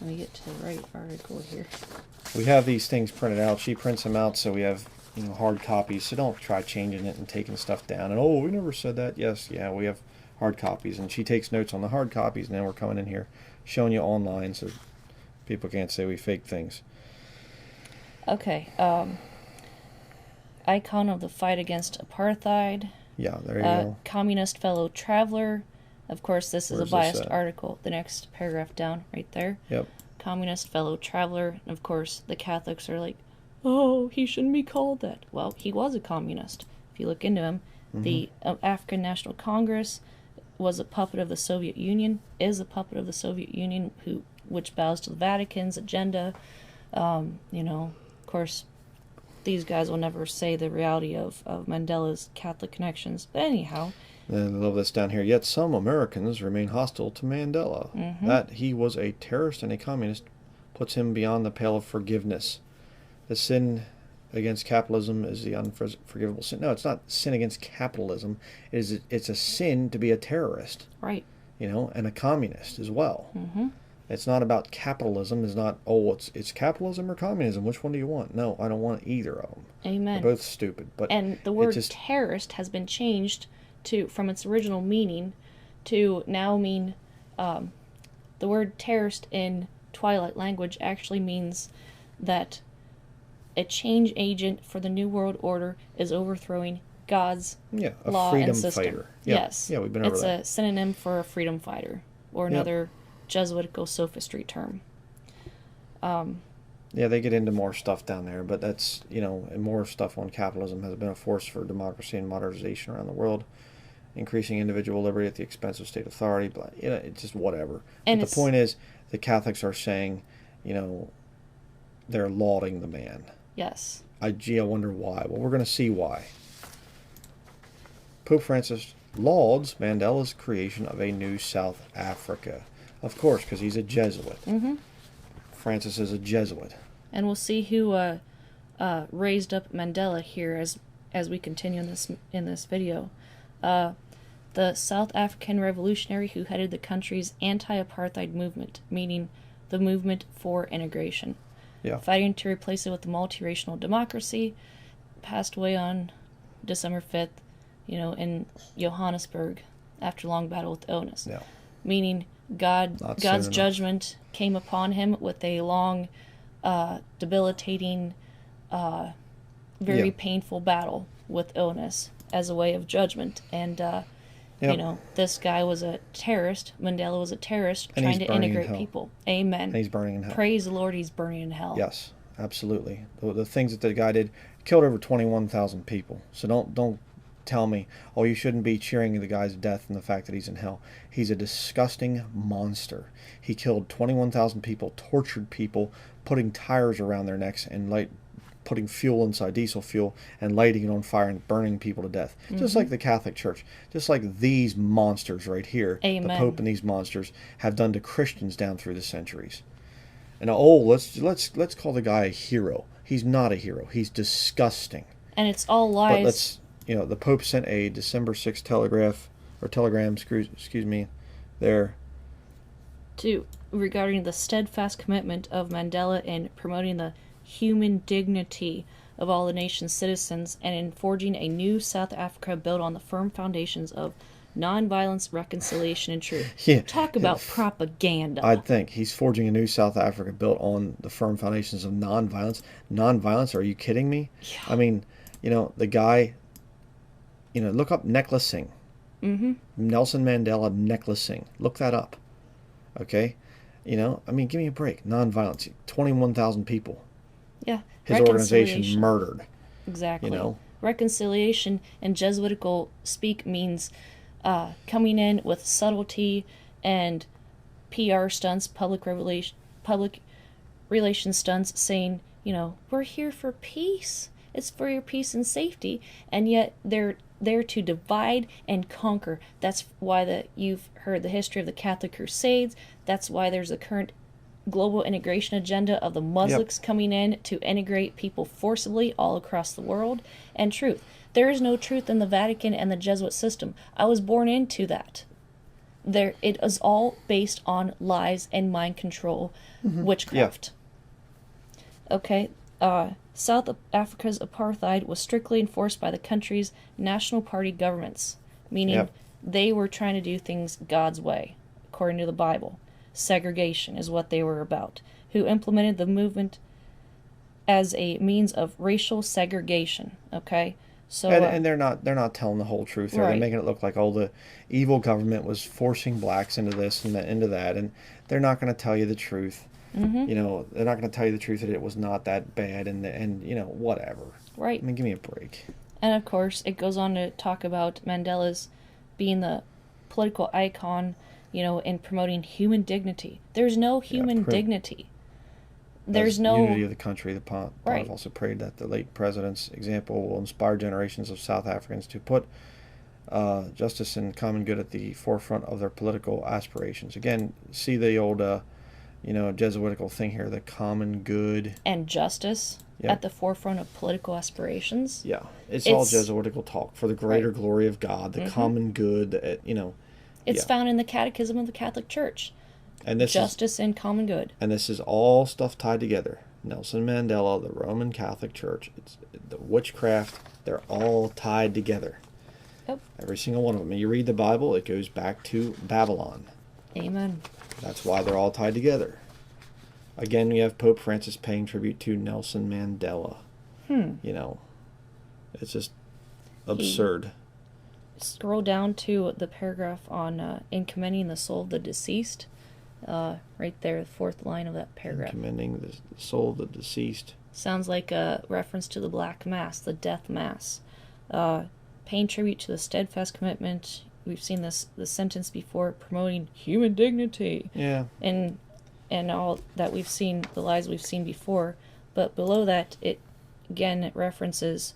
[SPEAKER 2] me get to the right article here.
[SPEAKER 1] We have these things printed out. She prints them out, so we have hard copies. So don't try changing it and taking stuff down. And we never said that. Yes, yeah, we have hard copies, and she takes notes on the hard copies. And then we're coming in here showing you online, so people can't say we fake things.
[SPEAKER 2] Okay. Icon of the fight against apartheid.
[SPEAKER 1] Yeah, there you go.
[SPEAKER 2] Communist fellow traveler. Of course, this is
[SPEAKER 1] Where's
[SPEAKER 2] a biased
[SPEAKER 1] this at?
[SPEAKER 2] article. The next paragraph down, right there.
[SPEAKER 1] Yep.
[SPEAKER 2] Communist fellow traveler. And of course, the Catholics are like, oh, he shouldn't be called that. Well, he was a communist. If you look into him, the African National Congress was a puppet of the Soviet Union, is a puppet of the Soviet Union, which bows to the Vatican's agenda. Of course, these guys will never say the reality of Mandela's Catholic connections. But anyhow.
[SPEAKER 1] And I love this down here. Yet some Americans remain hostile to Mandela. That he was a terrorist and a communist puts him beyond the pale of forgiveness. The sin against capitalism is the unforgivable sin. No, it's not sin against capitalism. It's a sin to be a terrorist.
[SPEAKER 2] Right.
[SPEAKER 1] And a communist as well. It's not about capitalism. It's not, it's capitalism or communism. Which one do you want? No, I don't want either of them.
[SPEAKER 2] Amen.
[SPEAKER 1] They're both stupid.
[SPEAKER 2] And the word terrorist has been changed from its original meaning to now mean, the word terrorist in Twilight language actually means that a change agent for the New World Order is overthrowing God's law and system.
[SPEAKER 1] Fighter.
[SPEAKER 2] Yes.
[SPEAKER 1] Yeah, we've been over that.
[SPEAKER 2] It's a synonym for a freedom fighter, or another Jesuitical sophistry term.
[SPEAKER 1] Yeah, they get into more stuff down there, but that's, and more stuff on capitalism has been a force for democracy and modernization around the world, increasing individual liberty at the expense of state authority, but, it's just whatever. And the point is, the Catholics are saying, they're lauding the man.
[SPEAKER 2] Yes.
[SPEAKER 1] I wonder why. Well, we're going to see why. Pope Francis lauds Mandela's creation of a new South Africa. Of course, because he's a Jesuit. Francis is a Jesuit.
[SPEAKER 2] And we'll see who raised up Mandela here as we continue in this video. The South African revolutionary who headed the country's anti-apartheid movement, meaning the movement for integration. Fighting to replace it with a multiracial democracy, passed away on December 5th, in Johannesburg after a long battle with illness. Meaning God's judgment came upon him with a long, debilitating, very painful battle with illness as a way of judgment. And, this guy was a terrorist. Mandela was a terrorist trying to integrate people. Amen.
[SPEAKER 1] And he's burning in hell.
[SPEAKER 2] Praise the Lord, he's burning in hell.
[SPEAKER 1] Yes, absolutely. The things that the guy did, killed over 21,000 people. So don't tell me, you shouldn't be cheering the guy's death and the fact that he's in hell. He's a disgusting monster. He killed 21,000 people, tortured people, putting tires around their necks and putting fuel inside, diesel fuel, and lighting it on fire and burning people to death. Just like the Catholic Church. Just like these monsters right here.
[SPEAKER 2] Amen.
[SPEAKER 1] The Pope and these monsters have done to Christians down through the centuries. And let's call the guy a hero. He's not a hero. He's disgusting.
[SPEAKER 2] And it's all lies.
[SPEAKER 1] But the Pope sent a December 6th telegram, there.
[SPEAKER 2] Regarding the steadfast commitment of Mandela in promoting the human dignity of all the nation's citizens and in forging a new South Africa built on the firm foundations of nonviolence, reconciliation, and truth. Talk about propaganda.
[SPEAKER 1] I'd think he's forging a new South Africa built on the firm foundations of nonviolence. Nonviolence? Are you kidding me? I mean, the guy, look up necklacing. Nelson Mandela necklacing. Look that up. Okay? Give me a break. Nonviolence. 21,000 people.
[SPEAKER 2] Yeah.
[SPEAKER 1] His organization murdered.
[SPEAKER 2] Exactly. Reconciliation in Jesuitical speak means coming in with subtlety and PR stunts, public relations stunts, saying, we're here for peace. It's for your peace and safety. And yet they're there to divide and conquer. That's why you've heard the history of the Catholic Crusades. That's why there's a current global integration agenda of the Muslims coming in to integrate people forcibly all across the world. And truth. There is no truth in the Vatican and the Jesuit system. I was born into that. It is all based on lies and mind control, witchcraft. Okay, South Africa's apartheid was strictly enforced by the country's national party governments, meaning they were trying to do things God's way, according to the Bible. Segregation is what they were about, who implemented the movement as a means of racial segregation. Okay, so
[SPEAKER 1] and they're not telling the whole truth. They're making it look like the evil government was forcing blacks into this and into that, and they're not going to tell you the truth.
[SPEAKER 2] Mm-hmm.
[SPEAKER 1] You know, they're not going to tell you the truth that it was not that bad, and you know, whatever.
[SPEAKER 2] Right.
[SPEAKER 1] I mean, give me a break.
[SPEAKER 2] And of course, it goes on to talk about Mandela's being the political icon, you know, in promoting human dignity. There's no human dignity. There's
[SPEAKER 1] As
[SPEAKER 2] no
[SPEAKER 1] unity of the country. The Pontiff
[SPEAKER 2] Right.
[SPEAKER 1] also prayed that the late president's example will inspire generations of South Africans to put justice and common good at the forefront of their political aspirations. Again, see the old, you know, Jesuitical thing here, the common good.
[SPEAKER 2] and justice
[SPEAKER 1] Yep.
[SPEAKER 2] at the forefront of political aspirations.
[SPEAKER 1] Yeah, it's all
[SPEAKER 2] It's-
[SPEAKER 1] Jesuitical talk for the greater
[SPEAKER 2] Right.
[SPEAKER 1] glory of God, the common good. You know,
[SPEAKER 2] It's
[SPEAKER 1] yeah.
[SPEAKER 2] found in the Catechism of the Catholic Church.
[SPEAKER 1] And this is
[SPEAKER 2] Justice and common good.
[SPEAKER 1] and this is all stuff tied together. Nelson Mandela, the Roman Catholic Church, it's the witchcraft. They're all tied together.
[SPEAKER 2] Yep.
[SPEAKER 1] Every single one of them. And you read the Bible, it goes back to Babylon.
[SPEAKER 2] Amen.
[SPEAKER 1] That's why they're all tied together. Again, we have Pope Francis paying tribute to Nelson Mandela. You know, it's just absurd.
[SPEAKER 2] Scroll down to the paragraph on in commending the soul of the deceased. Right there, the fourth line of that paragraph.
[SPEAKER 1] Commending the soul of the deceased.
[SPEAKER 2] Sounds like a reference to the Black Mass, the Death Mass. Paying tribute to the steadfast commitment. We've seen the sentence before, promoting human dignity.
[SPEAKER 1] Yeah.
[SPEAKER 2] And all that we've seen, the lies we've seen before. But below that, it references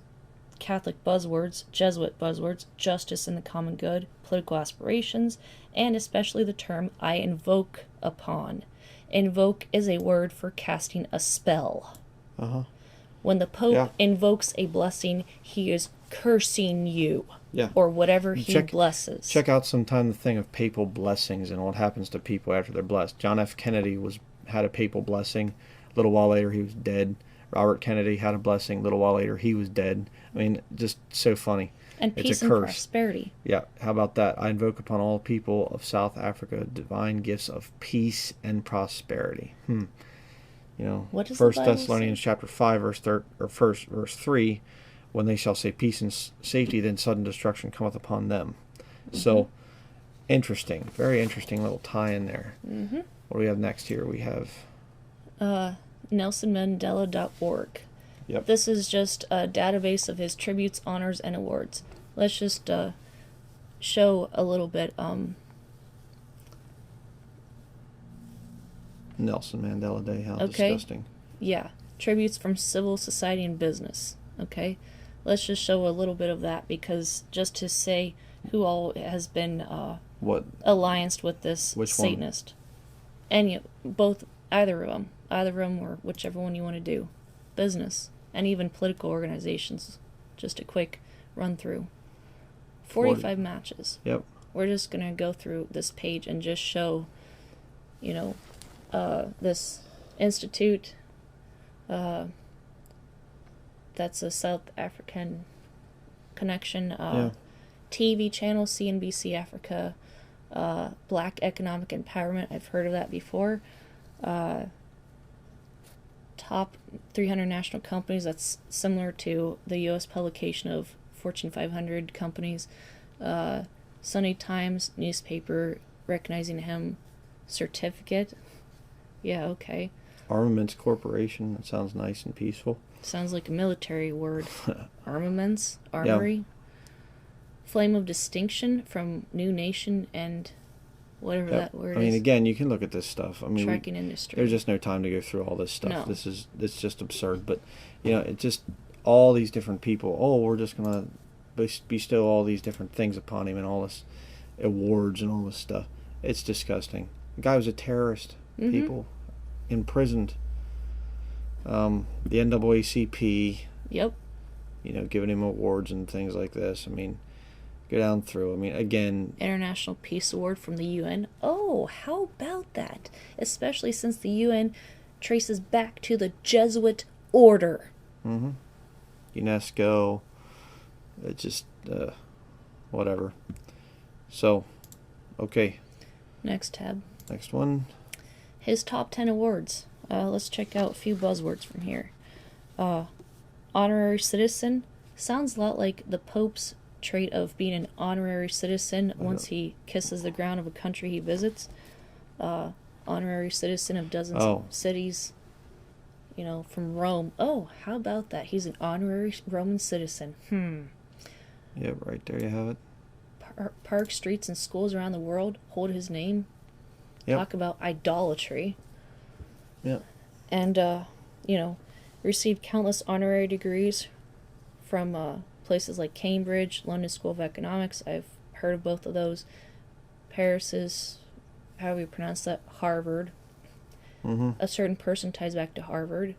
[SPEAKER 2] Catholic buzzwords, Jesuit buzzwords, justice and the common good, political aspirations, and especially the term I invoke upon. Invoke is a word for casting a spell.
[SPEAKER 1] Uh-huh.
[SPEAKER 2] When the Pope
[SPEAKER 1] Yeah.
[SPEAKER 2] invokes a blessing, he is cursing you.
[SPEAKER 1] Yeah.
[SPEAKER 2] Or whatever he blesses.
[SPEAKER 1] Check out sometime the thing of papal blessings and what happens to people after they're blessed. John F. Kennedy had a papal blessing. A little while later, he was dead. Robert Kennedy had a blessing. A little while later, he was dead. I mean, just so funny.
[SPEAKER 2] And
[SPEAKER 1] It's
[SPEAKER 2] peace
[SPEAKER 1] a
[SPEAKER 2] and
[SPEAKER 1] curse.
[SPEAKER 2] prosperity.
[SPEAKER 1] Yeah, how about that? I invoke upon all people of South Africa divine gifts of peace and prosperity. You know,
[SPEAKER 2] What does the
[SPEAKER 1] First
[SPEAKER 2] Bible
[SPEAKER 1] Thessalonians chapter 5, verse 3, when they shall say peace and safety, then sudden destruction cometh upon them. So, interesting. Very interesting little tie in there. What do we have next here? We have
[SPEAKER 2] NelsonMandela.org.
[SPEAKER 1] Yep.
[SPEAKER 2] This is just a database of his tributes, honors, and awards. Let's just show a little bit.
[SPEAKER 1] Nelson Mandela Day. How
[SPEAKER 2] Okay.
[SPEAKER 1] disgusting.
[SPEAKER 2] Yeah, tributes from civil society and business. Okay, let's just show a little bit of that, because just to say who all has been
[SPEAKER 1] What?
[SPEAKER 2] allianced with this
[SPEAKER 1] Which one?
[SPEAKER 2] Satanist, and both, either of them, or whichever one you want to do, business and even political organizations. Just a quick run through. 45 matches.
[SPEAKER 1] Yep.
[SPEAKER 2] We're just gonna go through this page and just show, this institute. That's a South African connection.
[SPEAKER 1] Yeah.
[SPEAKER 2] TV channel CNBC Africa. Black Economic Empowerment. I've heard of that before. Top 300 national companies. That's similar to the U.S. publication of Fortune 500 companies. Sunday Times newspaper recognizing him. Certificate. Yeah, okay.
[SPEAKER 1] Armaments Corporation. That sounds nice and peaceful.
[SPEAKER 2] Sounds like a military word. Armaments, armory. Flame of Distinction from New Nation and whatever
[SPEAKER 1] Yep.
[SPEAKER 2] that word
[SPEAKER 1] I mean,
[SPEAKER 2] is.
[SPEAKER 1] again, you can look at this stuff. I mean,
[SPEAKER 2] Trucking industry.
[SPEAKER 1] there's just no time to go through all this stuff.
[SPEAKER 2] No.
[SPEAKER 1] It's just absurd. But you know, it just all these different people. Oh, we're just gonna bestow all these different things upon him and all this awards and all this stuff. It's disgusting. The guy was a terrorist. People imprisoned. The NAACP.
[SPEAKER 2] Yep.
[SPEAKER 1] You know, giving him awards and things like this. I mean, go down through. I mean, again.
[SPEAKER 2] International Peace Award from the UN. Oh, how about that? Especially since the UN traces back to the Jesuit order.
[SPEAKER 1] UNESCO. It's just whatever. So, okay.
[SPEAKER 2] Next tab.
[SPEAKER 1] Next one.
[SPEAKER 2] His top 10 awards. Let's check out a few buzzwords from here. Honorary citizen. Sounds a lot like the Pope's trait of being an honorary citizen once he kisses the ground of a country he visits. honorary citizen of dozens
[SPEAKER 1] Oh.
[SPEAKER 2] of cities, you know, from Rome. Oh, how about that? He's an honorary Roman citizen.
[SPEAKER 1] Yep, right there you have it.
[SPEAKER 2] Parks, streets, and schools around the world hold his name.
[SPEAKER 1] Yep.
[SPEAKER 2] Talk about idolatry.
[SPEAKER 1] Yep.
[SPEAKER 2] And, you know, received countless honorary degrees from places like Cambridge, London School of Economics. I've heard of both of those. Paris's, how do we pronounce that? Harvard.
[SPEAKER 1] Mm-hmm.
[SPEAKER 2] A certain person ties back to Harvard.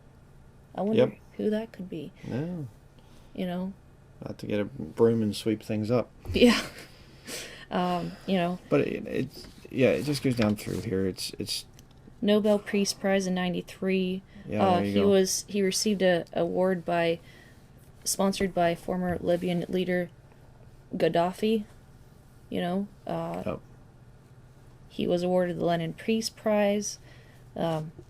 [SPEAKER 2] I wonder
[SPEAKER 1] Yep.
[SPEAKER 2] who that could be.
[SPEAKER 1] Yeah.
[SPEAKER 2] You know?
[SPEAKER 1] Have to get a broom and sweep things up.
[SPEAKER 2] Yeah. You know.
[SPEAKER 1] But it just goes down through here. It's
[SPEAKER 2] Nobel Peace Prize in '93.
[SPEAKER 1] Yeah, there you go.
[SPEAKER 2] He received a award sponsored by former Libyan leader Gaddafi. You know.
[SPEAKER 1] Oh.
[SPEAKER 2] He was awarded the Lenin Peace Prize.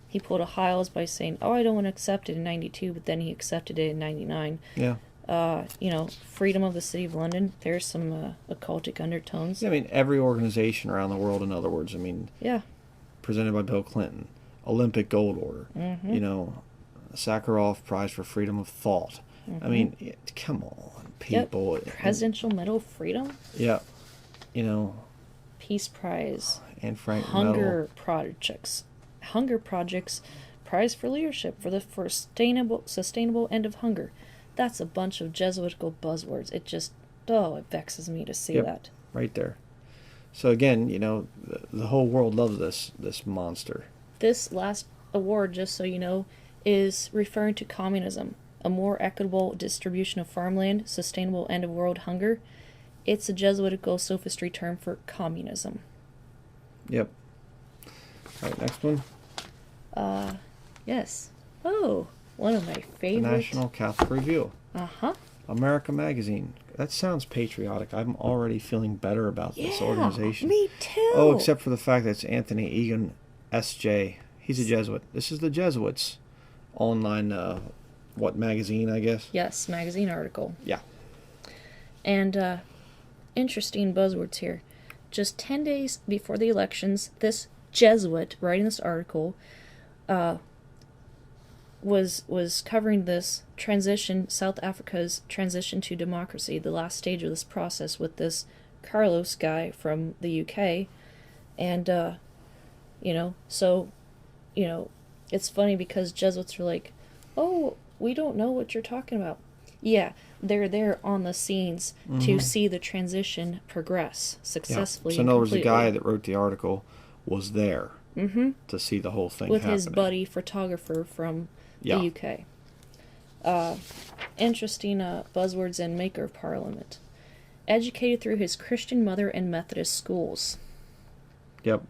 [SPEAKER 2] He pulled a Hiles by saying, "Oh, I don't want to accept it" in '92, but then he accepted it in '99.
[SPEAKER 1] Yeah.
[SPEAKER 2] You know, freedom of the City of London. There's some occultic undertones.
[SPEAKER 1] Yeah, I mean, every organization around the world, in other words, I mean,
[SPEAKER 2] Yeah.
[SPEAKER 1] presented by Bill Clinton, Olympic Gold Order,
[SPEAKER 2] Mm-hmm.
[SPEAKER 1] you know, Sakharov Prize for Freedom of Thought.
[SPEAKER 2] Mm-hmm.
[SPEAKER 1] I mean, come on, people.
[SPEAKER 2] Yep. Presidential Medal of Freedom.
[SPEAKER 1] Yeah, you know,
[SPEAKER 2] Peace Prize.
[SPEAKER 1] and Frank
[SPEAKER 2] Hunger Projects. Prize for Leadership for sustainable end of hunger. That's a bunch of Jesuitical buzzwords. It just, it vexes me to see
[SPEAKER 1] Yep.
[SPEAKER 2] that.
[SPEAKER 1] Right there. So again, you know, the whole world loves this monster.
[SPEAKER 2] This last award, just so you know, is referring to communism, a more equitable distribution of farmland, sustainable end of world hunger. It's a Jesuitical sophistry term for communism.
[SPEAKER 1] Yep. All right, next one.
[SPEAKER 2] Yes. Oh, one of my
[SPEAKER 1] The
[SPEAKER 2] favorite.
[SPEAKER 1] National Catholic Review.
[SPEAKER 2] Uh-huh.
[SPEAKER 1] America Magazine. That sounds patriotic. I'm already feeling better about this organization.
[SPEAKER 2] Me too.
[SPEAKER 1] Oh, except for the fact that it's Anthony Egan, S.J. He's a Jesuit. This is the Jesuits. Online, magazine, I guess?
[SPEAKER 2] Yes, magazine article.
[SPEAKER 1] Yeah.
[SPEAKER 2] And interesting buzzwords here. Just 10 days before the elections, this Jesuit writing this article was covering this transition, South Africa's transition to democracy, the last stage of this process with this Carlos guy from the UK. And, you know, so, you know, it's funny because Jesuits are like, oh, we don't know what you're talking about. Yeah, they're there on the scenes to see the transition progress successfully.
[SPEAKER 1] So in other words, the guy that wrote the article was there to see the whole thing
[SPEAKER 2] with
[SPEAKER 1] happening.
[SPEAKER 2] his buddy photographer from the UK. Interesting buzzwords and maker of parliament. Educated through his Christian mother and Methodist schools.
[SPEAKER 1] Yep.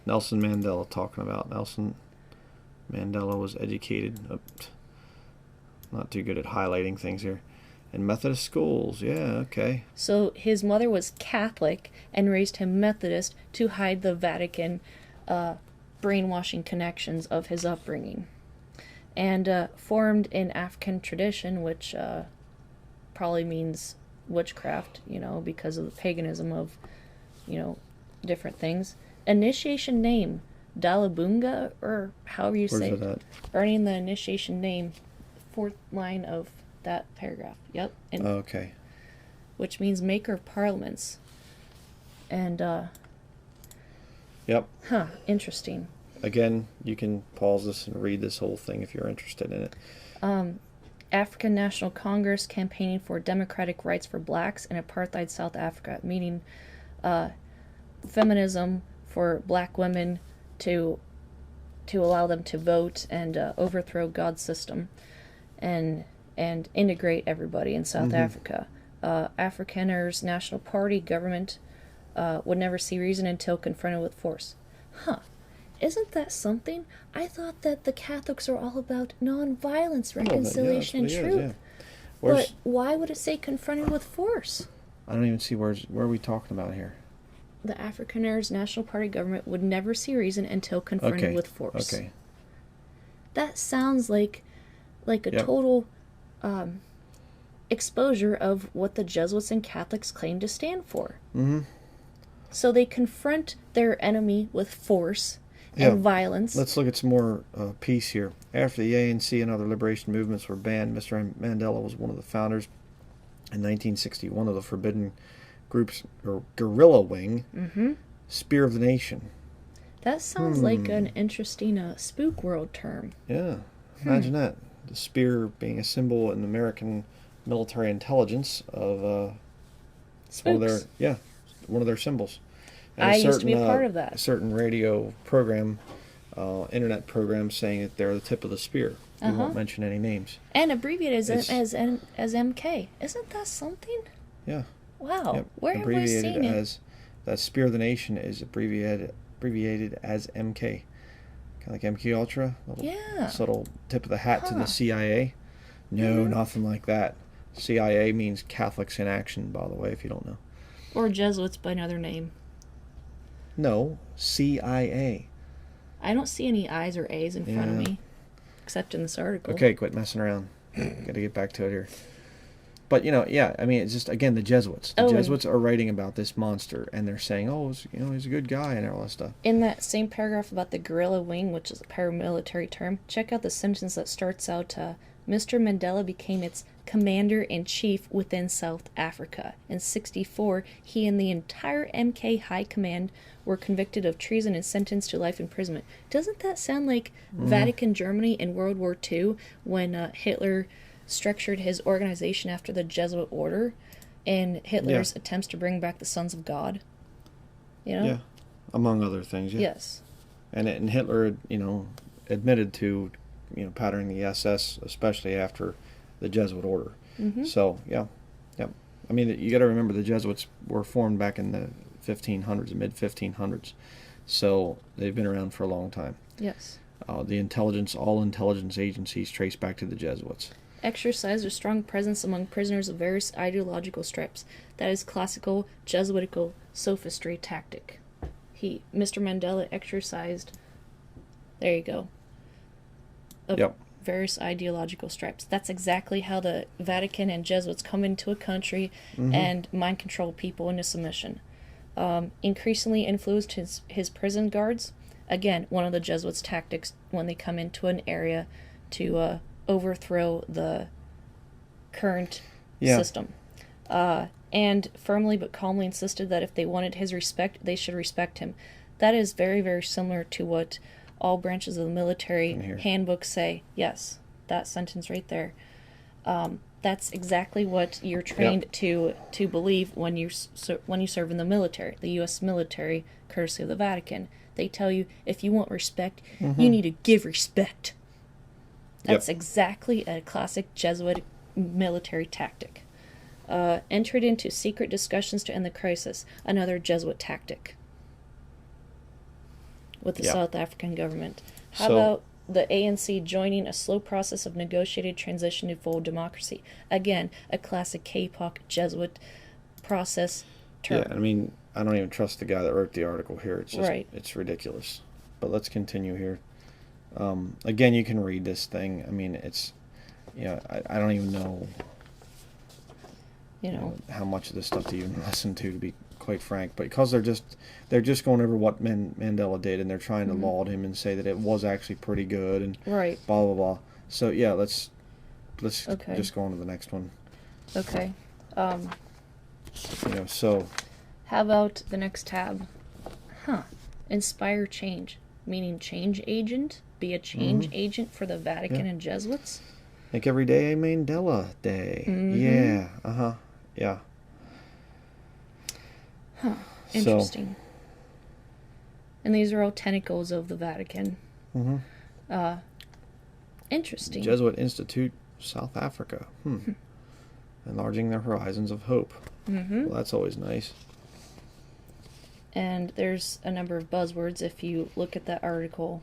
[SPEAKER 1] Nelson Mandela talking about Nelson Mandela was educated. Not too good at highlighting things here. In Methodist schools, yeah, okay.
[SPEAKER 2] So his mother was Catholic and raised him Methodist to hide the Vatican brainwashing connections of his upbringing. And formed in African tradition, which probably means witchcraft, you know, because of the paganism of, you know, different things. Initiation name, Dalabunga, or however you say
[SPEAKER 1] Where's
[SPEAKER 2] it.
[SPEAKER 1] it at?
[SPEAKER 2] Earning the initiation name, 4th line of that paragraph. Yep. And,
[SPEAKER 1] Okay.
[SPEAKER 2] which means maker of parliaments. And,
[SPEAKER 1] Yep.
[SPEAKER 2] interesting.
[SPEAKER 1] Again, you can pause this and read this whole thing if you're interested in it.
[SPEAKER 2] African National Congress campaigning for democratic rights for blacks in apartheid South Africa, meaning feminism for black women to allow them to vote and overthrow God's system and integrate everybody in South Africa. Afrikaners' National Party government would never see reason until confronted with force. Isn't that something? I thought that the Catholics are all about nonviolence, reconciliation, and truth. But why would it say confronted with force?
[SPEAKER 1] I don't even see where are we talking about here.
[SPEAKER 2] The Afrikaners' National Party government would never see reason until confronted with force.
[SPEAKER 1] Okay.
[SPEAKER 2] That sounds like a total exposure of what the Jesuits and Catholics claim to stand for. So they confront their enemy with force, and violence.
[SPEAKER 1] Let's look at some more peace here. After the ANC and other liberation movements were banned, Mr. Mandela was one of the founders in 1961 of the forbidden group's or guerrilla wing, Spear of the Nation.
[SPEAKER 2] That sounds like an interesting spook world term.
[SPEAKER 1] Yeah, imagine that. The spear being a symbol in American military intelligence of one of their symbols. And
[SPEAKER 2] I used to be a part of that.
[SPEAKER 1] A certain radio program, internet program, saying that they're the tip of the spear. We won't mention any names.
[SPEAKER 2] And abbreviated as MK. Isn't that something?
[SPEAKER 1] Yeah.
[SPEAKER 2] Wow.
[SPEAKER 1] Yep.
[SPEAKER 2] Where have we seen it?
[SPEAKER 1] As that Spear of the Nation is abbreviated as MK. Kind of like MK Ultra. Subtle tip of the hat to the CIA. No, nothing like that. CIA means Catholics in Action, by the way, if you don't know.
[SPEAKER 2] Or Jesuits by another name.
[SPEAKER 1] No, CIA.
[SPEAKER 2] I don't see any I's or A's in front of me, except in this article.
[SPEAKER 1] Okay, quit messing around. Got to get back to it here. But, I mean, it's just, again, the Jesuits. The Jesuits are writing about this monster, and they're saying, he's a good guy and all that stuff.
[SPEAKER 2] In that same paragraph about the guerrilla wing, which is a paramilitary term, check out the sentence that starts out, Mr. Mandela became its commander-in-chief within South Africa. In 1964, he and the entire MK High Command were convicted of treason and sentenced to life imprisonment. Doesn't that sound like Vatican Germany in World War II when Hitler structured his organization after the Jesuit order and Hitler's attempts to bring back the Sons of God?
[SPEAKER 1] Yeah, among other things,
[SPEAKER 2] Yes.
[SPEAKER 1] And Hitler, admitted to, patterning the SS, especially after the Jesuit order. So, yeah. I mean, you got to remember the Jesuits were formed back in the 1500s, the mid-1500s. So they've been around for a long time.
[SPEAKER 2] Yes.
[SPEAKER 1] All intelligence agencies trace back to the Jesuits.
[SPEAKER 2] Exercised a strong presence among prisoners of various ideological stripes. That is classical Jesuitical sophistry tactic. Mr. Mandela exercised, there you go, of various ideological stripes. That's exactly how the Vatican and Jesuits come into a country and mind control people into submission. Increasingly influenced his prison guards. Again, one of the Jesuits' tactics when they come into an area to overthrow the current system. And firmly but calmly insisted that if they wanted his respect, they should respect him. That is very, very similar to what all branches of the military handbooks say. Yes, that sentence right there. That's exactly what you're trained to believe when you serve in the military, the U.S. military, courtesy of the Vatican. They tell you if you want respect, you need to give respect. That's exactly a classic Jesuit military tactic. Entered into secret discussions to end the crisis, another Jesuit tactic with the South African government. How about the ANC joining a slow process of negotiated transition to full democracy? Again, a classic K-pop Jesuit process term.
[SPEAKER 1] Yeah, I mean, I don't even trust the guy that wrote the article here. It's just, it's ridiculous. But let's continue here. Again, you can read this thing. I mean, it's, I don't even know, how much of this stuff to even listen to be quite frank. But because they're just going over what Mandela did, and they're trying to laud him and say that it was actually pretty good and blah blah blah. So yeah, let's just go on to the next one.
[SPEAKER 2] Okay.
[SPEAKER 1] So.
[SPEAKER 2] How about the next tab? Inspire change, meaning change agent. Be a change agent for the Vatican and Jesuits.
[SPEAKER 1] Make every day a Mandela Day. Yeah. Yeah.
[SPEAKER 2] Interesting. And these are all tentacles of the Vatican. Interesting.
[SPEAKER 1] Jesuit Institute, South Africa. Enlarging their horizons of hope. Well, that's always nice.
[SPEAKER 2] And there's a number of buzzwords. If you look at that article,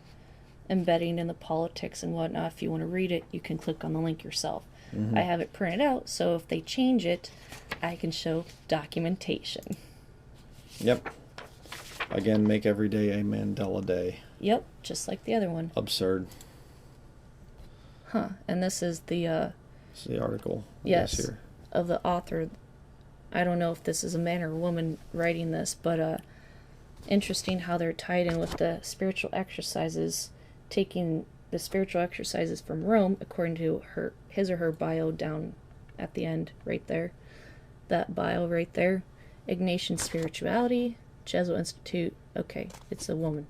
[SPEAKER 2] embedding in the politics and whatnot, if you want to read it, you can click on the link yourself. I have it printed out, so if they change it, I can show documentation.
[SPEAKER 1] Yep. Again, make every day a Mandela Day.
[SPEAKER 2] Yep, just like the other one.
[SPEAKER 1] Absurd.
[SPEAKER 2] And this is the
[SPEAKER 1] This is the article.
[SPEAKER 2] Yes, of the author. I don't know if this is a man or a woman writing this, but interesting how they're tied in with the spiritual exercises, taking the spiritual exercises from Rome, according to his or her bio down at the end, right there. That bio right there. Ignatian spirituality, Jesuit Institute. Okay, it's a woman.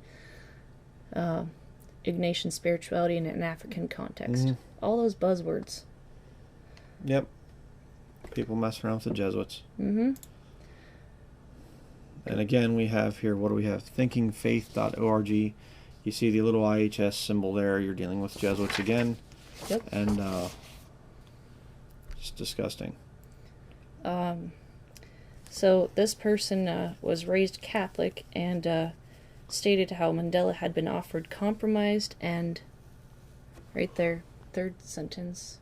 [SPEAKER 2] Ignatian spirituality in an African context.
[SPEAKER 1] Mm-hmm.
[SPEAKER 2] All those buzzwords.
[SPEAKER 1] Yep. People messing around with the Jesuits.
[SPEAKER 2] Mm-hmm.
[SPEAKER 1] And again, we have here, what do we have? thinkingfaith.org. You see the little IHS symbol there. You're dealing with Jesuits again.
[SPEAKER 2] Yep.
[SPEAKER 1] And it's disgusting.
[SPEAKER 2] So this person was raised Catholic and stated how Mandela had been offered compromised and, right there, third sentence,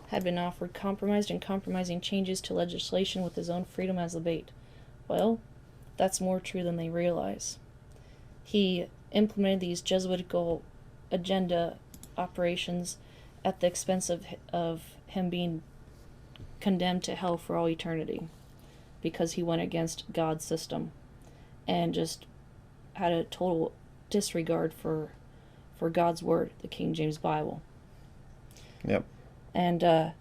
[SPEAKER 2] had been offered compromised and compromising changes to legislation with his own freedom as a bait. Well, that's more true than they realize. He implemented these Jesuitical agenda operations at the expense of him being condemned to hell for all eternity because he went against God's system and just had a total disregard for God's word, the King James Bible.
[SPEAKER 1] Yep.
[SPEAKER 2] And to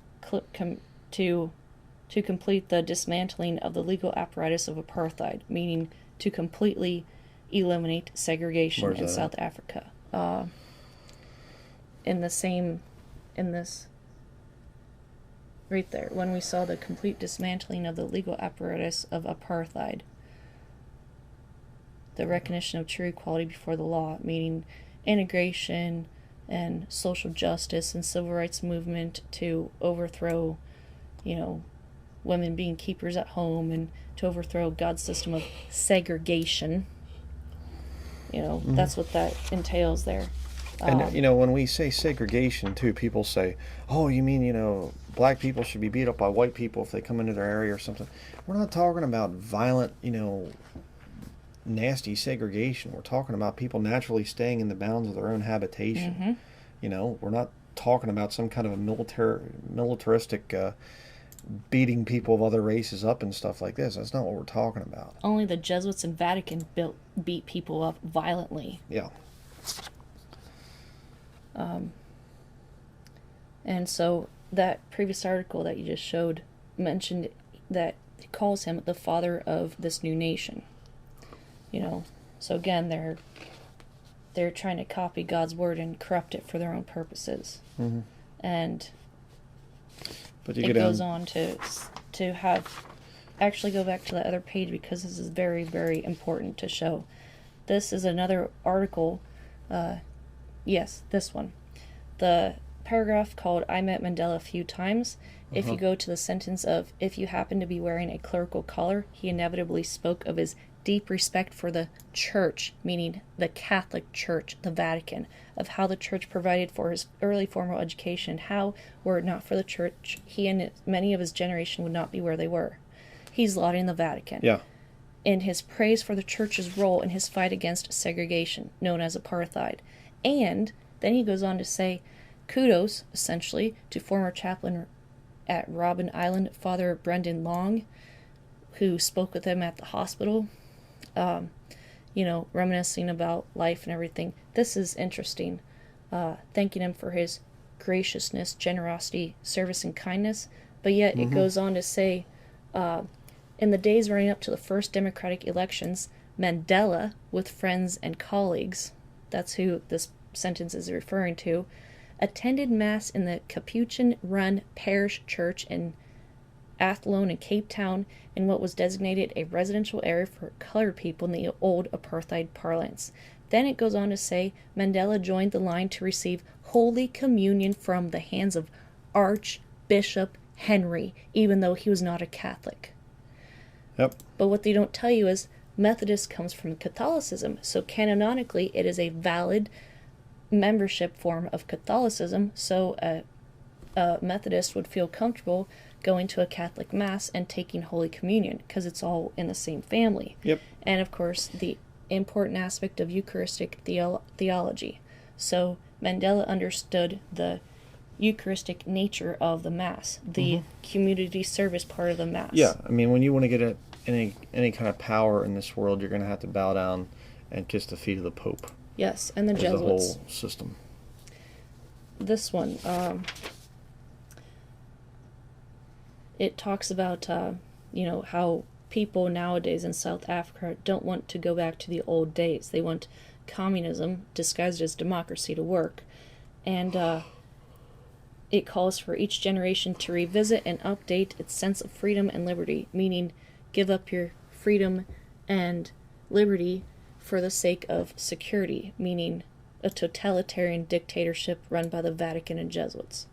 [SPEAKER 2] complete the dismantling of the legal apparatus of apartheid, meaning to completely eliminate segregation in South Africa. In this, right there, when we saw the complete dismantling of the legal apparatus of apartheid, the recognition of true equality before the law, meaning integration and social justice and civil rights movement to overthrow, women being keepers at home and to overthrow God's system of segregation. That's what that entails there.
[SPEAKER 1] And, when we say segregation, too, people say, oh, you mean, black people should be beat up by white people if they come into their area or something. We're not talking about violent, nasty segregation. We're talking about people naturally staying in the bounds of their own habitation.
[SPEAKER 2] Mm-hmm.
[SPEAKER 1] We're not talking about some kind of a militaristic beating people of other races up and stuff like this. That's not what we're talking about.
[SPEAKER 2] Only the Jesuits and Vatican beat people up violently.
[SPEAKER 1] Yeah.
[SPEAKER 2] And so that previous article that you just showed mentioned that it calls him the father of this new nation. So again, they're trying to copy God's word and corrupt it for their own purposes.
[SPEAKER 1] Mm-hmm.
[SPEAKER 2] And
[SPEAKER 1] but
[SPEAKER 2] it goes on to have actually go back to the other page because this is very, very important to show. This is another article. Yes, this one. The paragraph called I Met Mandela a Few Times. If you go to the sentence of, if you happen to be wearing a clerical collar, he inevitably spoke of his deep respect for the church, meaning the Catholic Church, the Vatican, of how the church provided for his early formal education, how, were it not for the church, he and many of his generation would not be where they were. He's lauding the Vatican.
[SPEAKER 1] Yeah.
[SPEAKER 2] In his praise for the church's role in his fight against segregation, known as apartheid. And then he goes on to say, kudos, essentially, to former chaplain at Robben Island, Father Brendan Long, who spoke with him at the hospital, reminiscing about life and everything. This is interesting. Thanking him for his graciousness, generosity, service, and kindness. But yet it goes on to say, in the days running up to the first democratic elections, Mandela, with friends and colleagues, that's who this sentence is referring to, attended Mass in the Capuchin-run parish church in Athlone in Cape Town in what was designated a residential area for colored people in the old apartheid parlance. Then it goes on to say Mandela joined the line to receive Holy Communion from the hands of Archbishop Henry, even though he was not a Catholic.
[SPEAKER 1] Yep.
[SPEAKER 2] But what they don't tell you is Methodist comes from Catholicism, so canonically it is a valid membership form of Catholicism, so a Methodist would feel comfortable going to a Catholic Mass and taking Holy Communion because it's all in the same family.
[SPEAKER 1] Yep.
[SPEAKER 2] And of course, the important aspect of Eucharistic theology. So Mandela understood the Eucharistic nature of the Mass, the community service part of the Mass.
[SPEAKER 1] Yeah, I mean, when you want to get any kind of power in this world, you're going to have to bow down and kiss the feet of the Pope.
[SPEAKER 2] Yes, and the
[SPEAKER 1] There's
[SPEAKER 2] Jesuits.
[SPEAKER 1] the whole system.
[SPEAKER 2] This one, it talks about, how people nowadays in South Africa don't want to go back to the old days. They want communism, disguised as democracy, to work. And it calls for each generation to revisit and update its sense of freedom and liberty, meaning give up your freedom and liberty for the sake of security, meaning a totalitarian dictatorship run by the Vatican and Jesuits.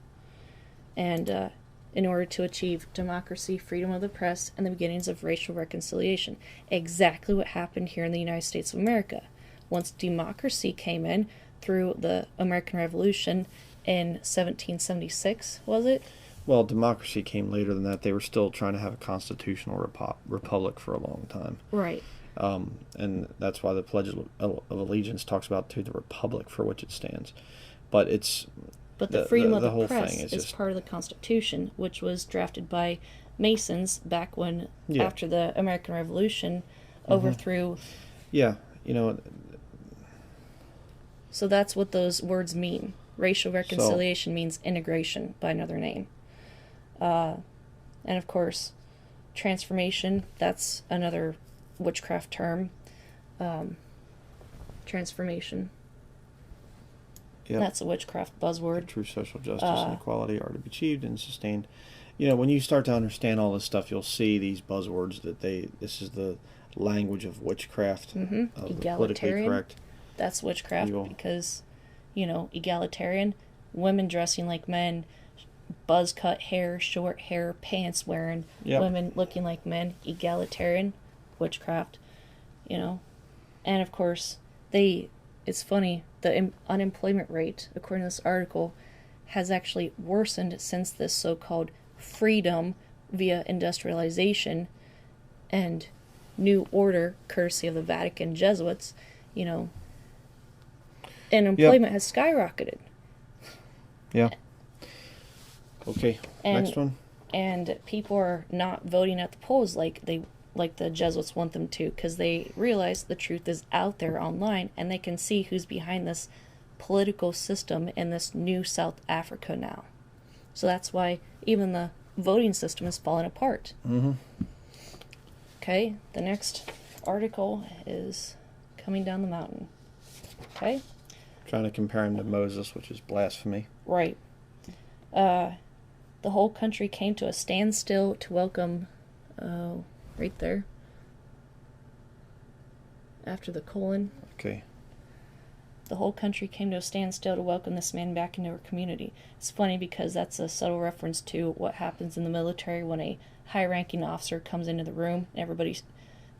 [SPEAKER 2] And in order to achieve democracy, freedom of the press, and the beginnings of racial reconciliation. Exactly what happened here in the United States of America. Once democracy came in through the American Revolution in 1776, was it?
[SPEAKER 1] Well, democracy came later than that. They were still trying to have a constitutional republic for a long time.
[SPEAKER 2] Right.
[SPEAKER 1] And that's why the Pledge of Allegiance talks about to the republic for which it stands. But it's...
[SPEAKER 2] But the freedom of the
[SPEAKER 1] whole
[SPEAKER 2] press
[SPEAKER 1] thing
[SPEAKER 2] is
[SPEAKER 1] just
[SPEAKER 2] part of the Constitution, which was drafted by Masons back when, after the American Revolution, overthrew...
[SPEAKER 1] Yeah,
[SPEAKER 2] So that's what those words mean. Racial reconciliation means integration, by another name. And of course, transformation, that's another witchcraft term. Transformation.
[SPEAKER 1] Yep.
[SPEAKER 2] That's a witchcraft buzzword.
[SPEAKER 1] True social justice and equality are to be achieved and sustained. When you start to understand all this stuff, you'll see these buzzwords that this is the language of witchcraft. Of the politically correct.
[SPEAKER 2] That's witchcraft because, egalitarian, women dressing like men, buzz cut hair, short hair, pants wearing, women looking like men, egalitarian, witchcraft, And of course, it's funny, the unemployment rate, according to this article, has actually worsened since this so-called freedom via industrialization and new order, courtesy of the Vatican Jesuits, and employment has skyrocketed.
[SPEAKER 1] Yeah. Okay, next one.
[SPEAKER 2] And people are not voting at the polls like the Jesuits want them to, because they realize the truth is out there online, and they can see who's behind this political system in this new South Africa now. So that's why even the voting system is falling apart. Okay, the next article is coming down the mountain. Okay?
[SPEAKER 1] Trying to compare him to Moses, which is blasphemy.
[SPEAKER 2] Right. The whole country came to a standstill to welcome... right there. After the colon.
[SPEAKER 1] Okay.
[SPEAKER 2] The whole country came to a standstill to welcome this man back into our community. It's funny because that's a subtle reference to what happens in the military when a high-ranking officer comes into the room and everybody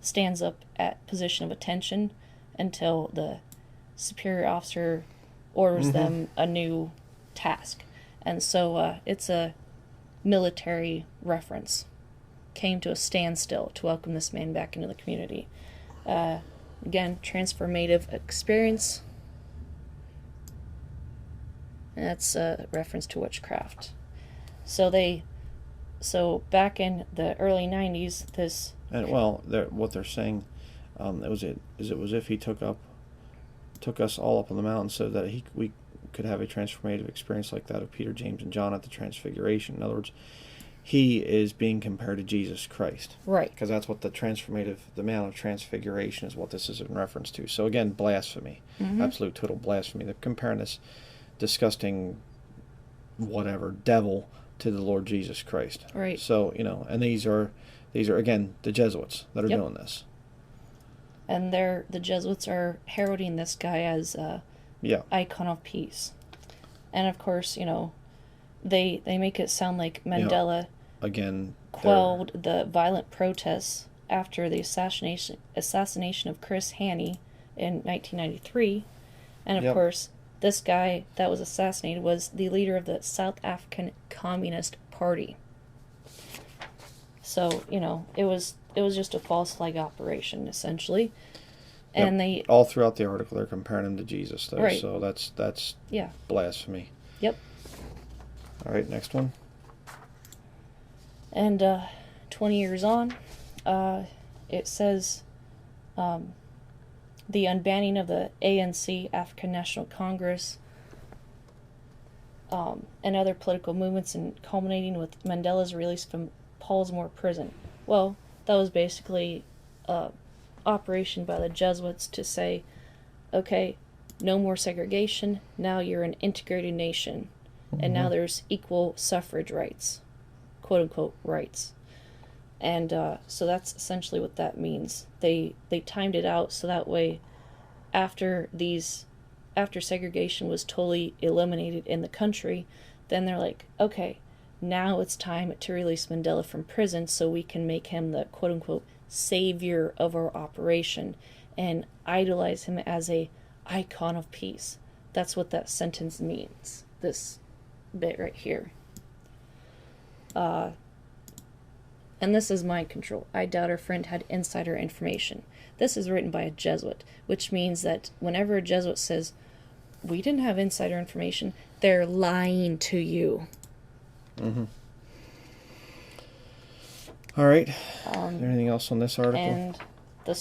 [SPEAKER 2] stands up at position of attention until the superior officer orders them a new task. And so it's a military reference. Came to a standstill to welcome this man back into the community. Again, transformative experience. And that's a reference to witchcraft. So back in the early 90s, this...
[SPEAKER 1] And what they're saying, it was as if he took us all up on the mountain so that we could have a transformative experience like that of Peter, James, and John at the Transfiguration. In other words, he is being compared to Jesus Christ.
[SPEAKER 2] Right.
[SPEAKER 1] Because that's what the Mount of Transfiguration is what this is in reference to. So again, blasphemy. Absolute total blasphemy. They're comparing this disgusting devil to the Lord Jesus Christ.
[SPEAKER 2] Right.
[SPEAKER 1] So, and these are again the Jesuits that are doing this.
[SPEAKER 2] And the Jesuits are heralding this guy as a icon of peace. And of course, they make it sound like Mandela quelled the violent protests after the assassination of Chris Hani in 1993. And of course, this guy that was assassinated was the leader of the South African Communist Party. So, it was just a false flag operation, essentially. And they
[SPEAKER 1] all throughout the article they're comparing him to Jesus, though.
[SPEAKER 2] Right.
[SPEAKER 1] So that's blasphemy.
[SPEAKER 2] Yep.
[SPEAKER 1] All right, next one.
[SPEAKER 2] And 20 years on, it says the unbanning of the ANC, African National Congress, and other political movements, and culminating with Mandela's release from Paulsmoor prison. Well, that was basically an operation by the Jesuits to say, okay, no more segregation, now you're an integrated nation, and now there's equal suffrage rights, quote-unquote rights. And so that's essentially what that means. They timed it out so that way after segregation was totally eliminated in the country, then they're like, okay, now it's time to release Mandela from prison so we can make him the quote-unquote savior of our operation and idolize him as a icon of peace. That's what that sentence means, this bit right here. And this is mind control. I doubt our friend had insider information. This is written by a Jesuit, which means that whenever a Jesuit says, we didn't have insider information, they're lying to you.
[SPEAKER 1] Mm-hmm. All right. Is there anything else on this article?
[SPEAKER 2] And the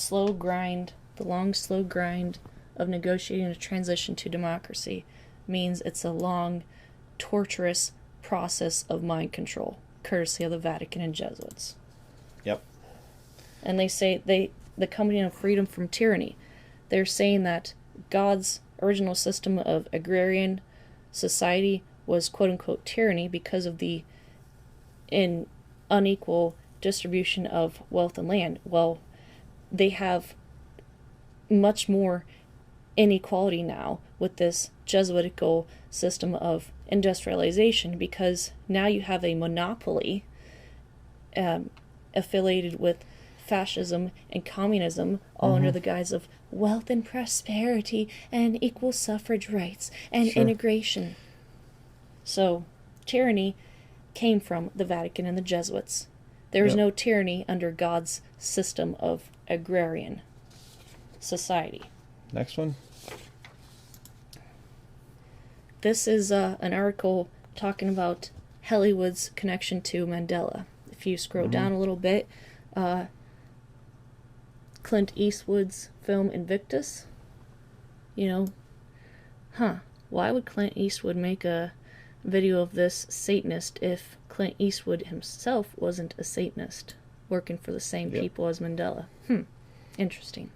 [SPEAKER 2] long, slow grind of negotiating a transition to democracy means it's a long, torturous process of mind control, courtesy of the Vatican and Jesuits.
[SPEAKER 1] Yep.
[SPEAKER 2] And they say the coming of freedom from tyranny. They're saying that God's original system of agrarian society was quote-unquote tyranny because of the unequal distribution of wealth and land. Well, they have much more inequality now with this Jesuitical system of industrialization, because now you have a monopoly affiliated with fascism and communism, all under the guise of wealth and prosperity and equal suffrage rights and integration. So tyranny came from the Vatican and the Jesuits. There was no tyranny under God's system of agrarian society.
[SPEAKER 1] Next one.
[SPEAKER 2] This is an article talking about Hollywood's connection to Mandela. If you scroll down a little bit, Clint Eastwood's film Invictus, why would Clint Eastwood make a video of this Satanist if Clint Eastwood himself wasn't a Satanist, working for the same people as Mandela? Interesting.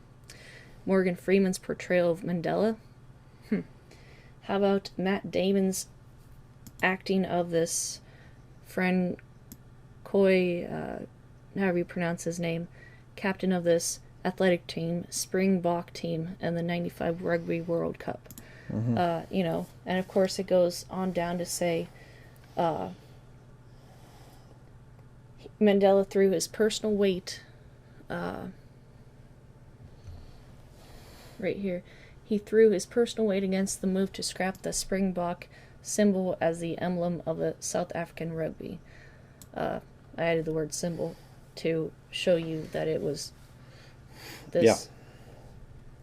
[SPEAKER 2] Morgan Freeman's portrayal of Mandela. How about Matt Damon's acting of this friend Coy, however you pronounce his name, captain of this athletic team, Springbok team, in the 95 Rugby World Cup. And of course it goes on down to say Mandela threw his personal weight, right here, he threw his personal weight against the move to scrap the Springbok symbol as the emblem of the South African rugby. I added the word symbol to show you that it was this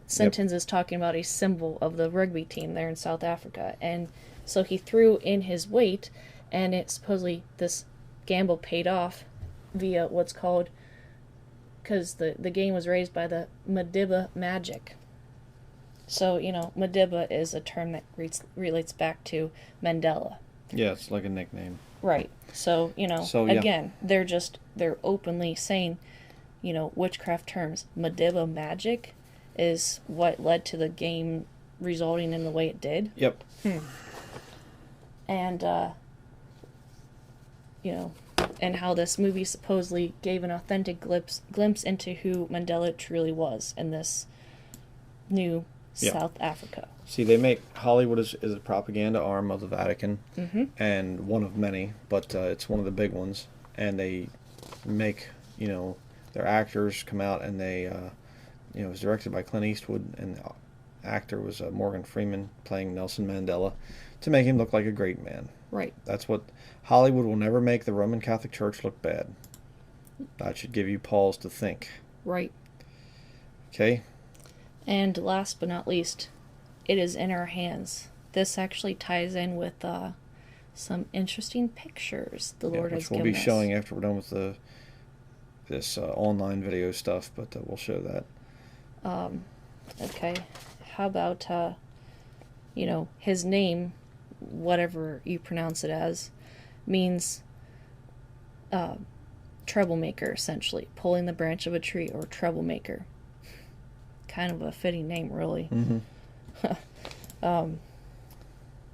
[SPEAKER 2] sentence is talking about a symbol of the rugby team there in South Africa. And so he threw in his weight, and it supposedly this gamble paid off via what's called, because the game was raised by the MOTB magic. So, MOTB is a term that relates back to Mandela.
[SPEAKER 1] Yeah, it's like a nickname.
[SPEAKER 2] Right. So, again, they're openly saying, witchcraft terms. MOTB magic is what led to the game resulting in the way it did.
[SPEAKER 1] Yep.
[SPEAKER 2] And, and how this movie supposedly gave an authentic glimpse into who Mandela truly was in this new South Africa.
[SPEAKER 1] See, they make Hollywood is a propaganda arm of the Vatican, and one of many, but it's one of the big ones. And they make, their actors come out, and they, it was directed by Clint Eastwood, and the actor was Morgan Freeman playing Nelson Mandela, to make him look like a great man.
[SPEAKER 2] Right.
[SPEAKER 1] That's what Hollywood will never make the Roman Catholic Church look bad. That should give you pause to think.
[SPEAKER 2] Right.
[SPEAKER 1] Okay.
[SPEAKER 2] And last but not least, it is in our hands. This actually ties in with some interesting pictures the Lord has given us.
[SPEAKER 1] Which we'll be showing after we're done with the this online video stuff, but we'll show that.
[SPEAKER 2] Okay. How about, you know, his name, whatever you pronounce it as, means troublemaker, essentially. Pulling the branch of a tree, or troublemaker. Kind of a fitting name, really.
[SPEAKER 1] Mm-hmm.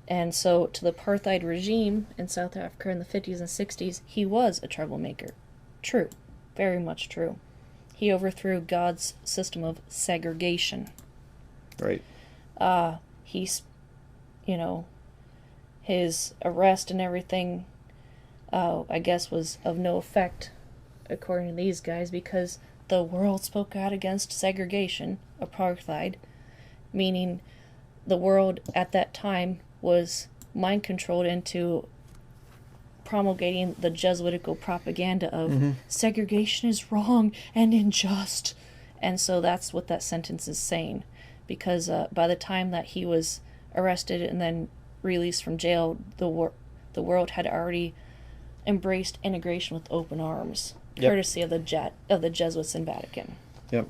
[SPEAKER 2] And so, to the apartheid regime in South Africa in the 50s and 60s, he was a troublemaker. True. Very much true. He overthrew God's system of segregation.
[SPEAKER 1] Right.
[SPEAKER 2] He's, you know, his arrest and everything, I guess, was of no effect, according to these guys, because the world spoke out against segregation, apartheid, meaning the world at that time was mind-controlled into promulgating the Jesuitical propaganda of segregation is wrong and unjust. And so that's what that sentence is saying. Because by the time that he was arrested and then released from jail, the world had already embraced integration with open arms, courtesy of the Jesuits in Vatican.
[SPEAKER 1] Yep.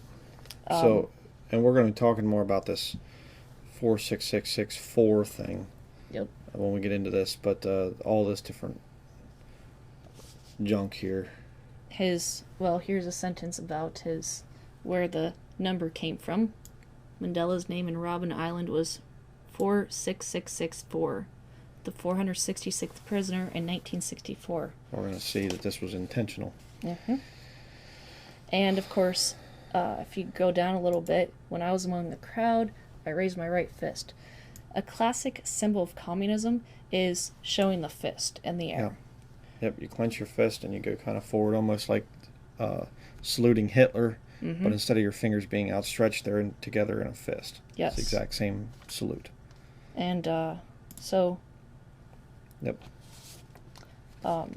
[SPEAKER 1] So, and we're going to be talking more about this 46664 thing.
[SPEAKER 2] Yep.
[SPEAKER 1] When we get into this, but all this different junk here.
[SPEAKER 2] Here's a sentence about where the number came from. Mandela's name in Robben Island was 46664, the 466th prisoner in 1964.
[SPEAKER 1] We're going to see that this was intentional.
[SPEAKER 2] Mm-hmm. And of course, if you go down a little bit, when I was among the crowd, I raised my right fist. A classic symbol of communism is showing the fist in the air.
[SPEAKER 1] Yep, you clench your fist and you go kind of forward, almost like saluting Hitler, but instead of your fingers being outstretched, they're together in a fist.
[SPEAKER 2] Yes.
[SPEAKER 1] It's the exact same salute.
[SPEAKER 2] And so...
[SPEAKER 1] Yep.
[SPEAKER 2] Let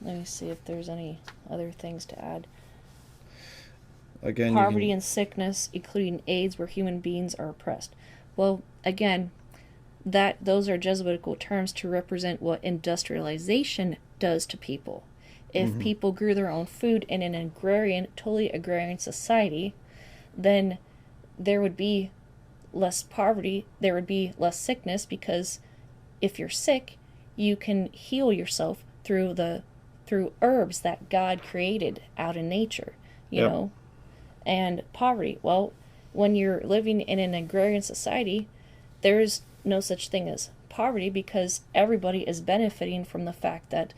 [SPEAKER 2] me see if there's any other things to add.
[SPEAKER 1] Again,
[SPEAKER 2] poverty and sickness, including AIDS, where human beings are oppressed. Well, again, those are Jesuitical terms to represent what industrialization does to people. If people grew their own food in an totally agrarian society, then there would be less poverty, there would be less sickness, because if you're sick, you can heal yourself through herbs that God created out in nature, you know. And poverty, well, when you're living in an agrarian society, there's no such thing as poverty, because everybody is benefiting from the fact that,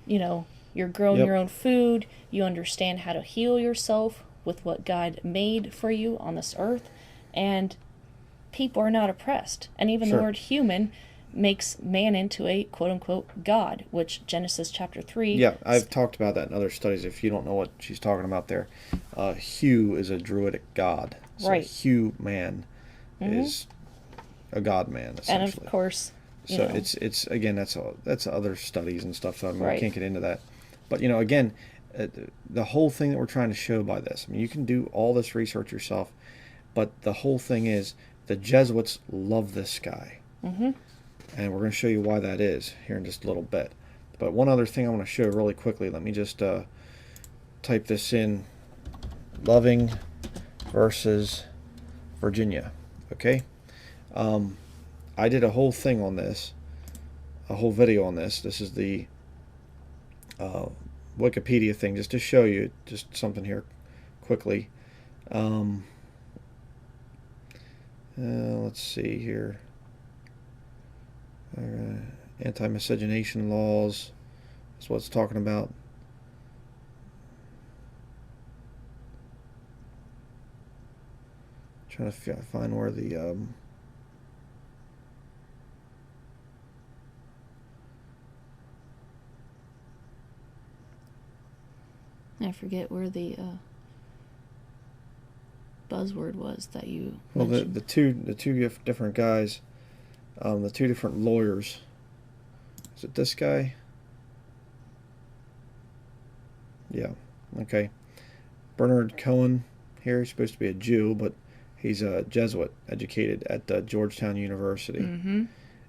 [SPEAKER 2] you know, you're growing your own food, you understand how to heal yourself with what God made for you on this earth, and people are not oppressed. And even the word human makes man into a quote-unquote God, which Genesis chapter 3...
[SPEAKER 1] Yeah, I've talked about that in other studies, if you don't know what she's talking about there. Hu is a druidic god. So Hu man is a god man, essentially.
[SPEAKER 2] And of course...
[SPEAKER 1] So it's again, that's other studies and stuff, so I mean, we can't get into that. But, you know, again, the whole thing that we're trying to show by this, I mean, you can do all this research yourself, but the whole thing is the Jesuits love this guy. And we're going to show you why that is here in just a little bit. But one other thing I want to show really quickly, let me just type this in, Loving versus Virginia, okay? I did a whole thing on this, a whole video on this. This is the Wikipedia thing, just to show you just something here quickly. Let's see here. Anti-miscegenation laws is what it's talking about. Trying to find where the
[SPEAKER 2] I forget where the buzzword was that you
[SPEAKER 1] well
[SPEAKER 2] mentioned.
[SPEAKER 1] the two different guys, the two different lawyers. Is it this guy? Yeah. Okay. Bernard Cohen here. He's supposed to be a Jew, but he's a Jesuit, educated at Georgetown University.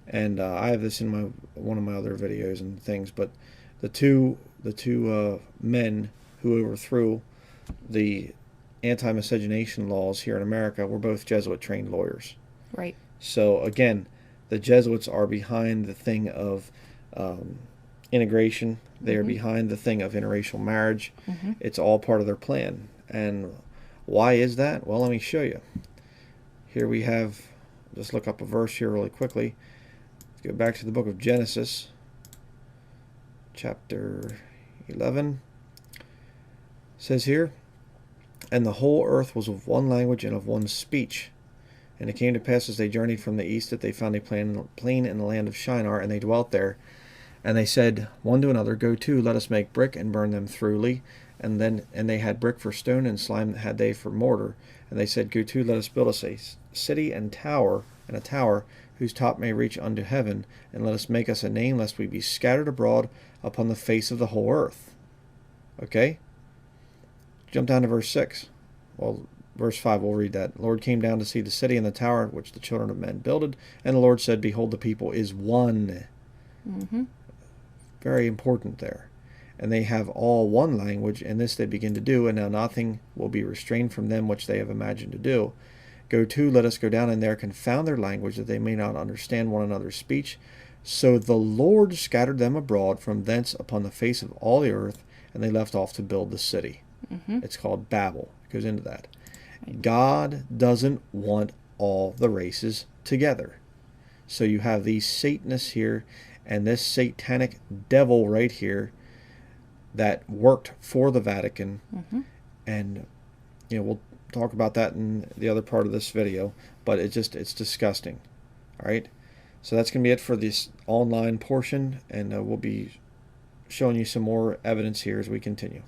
[SPEAKER 1] And I have this in one of my other videos and things. But the two men who overthrew the anti-miscegenation laws here in America were both Jesuit-trained lawyers.
[SPEAKER 2] Right.
[SPEAKER 1] So again, the Jesuits are behind the thing of integration. They are behind the thing of interracial marriage. It's all part of their plan. And why is that? Well, let me show you. Here we have, just look up a verse here really quickly. Let's go back to the book of Genesis, chapter 11. It says here, "And the whole earth was of one language and of one speech. And it came to pass as they journeyed from the east that they found a plain in the land of Shinar, and they dwelt there. And they said one to another, Go to, let us make brick and burn them thoroughly. And they had brick for stone, and slime had they for mortar. And they said, Go to, let us build us a city and a tower whose top may reach unto heaven, and let us make us a name, lest we be scattered abroad upon the face of the whole earth." Okay? Jump down to verse 6. Well, verse 5, we'll read that. "The Lord came down to see the city and the tower which the children of men builded, and the Lord said, Behold, the people is one." Very important there. "And they have all one language, and this they begin to do, and now nothing will be restrained from them which they have imagined to do. Go to, let us go down and there confound their language, that they may not understand one another's speech. So the Lord scattered them abroad from thence upon the face of all the earth, and they left off to build the city." It's called Babel. It goes into that. God doesn't want all the races together. So you have these Satanists here, and this satanic devil right here that worked for the Vatican. And we'll talk about that in the other part of this video, but it's disgusting. All right, so that's going to be it for this online portion, and we'll be showing you some more evidence here as we continue.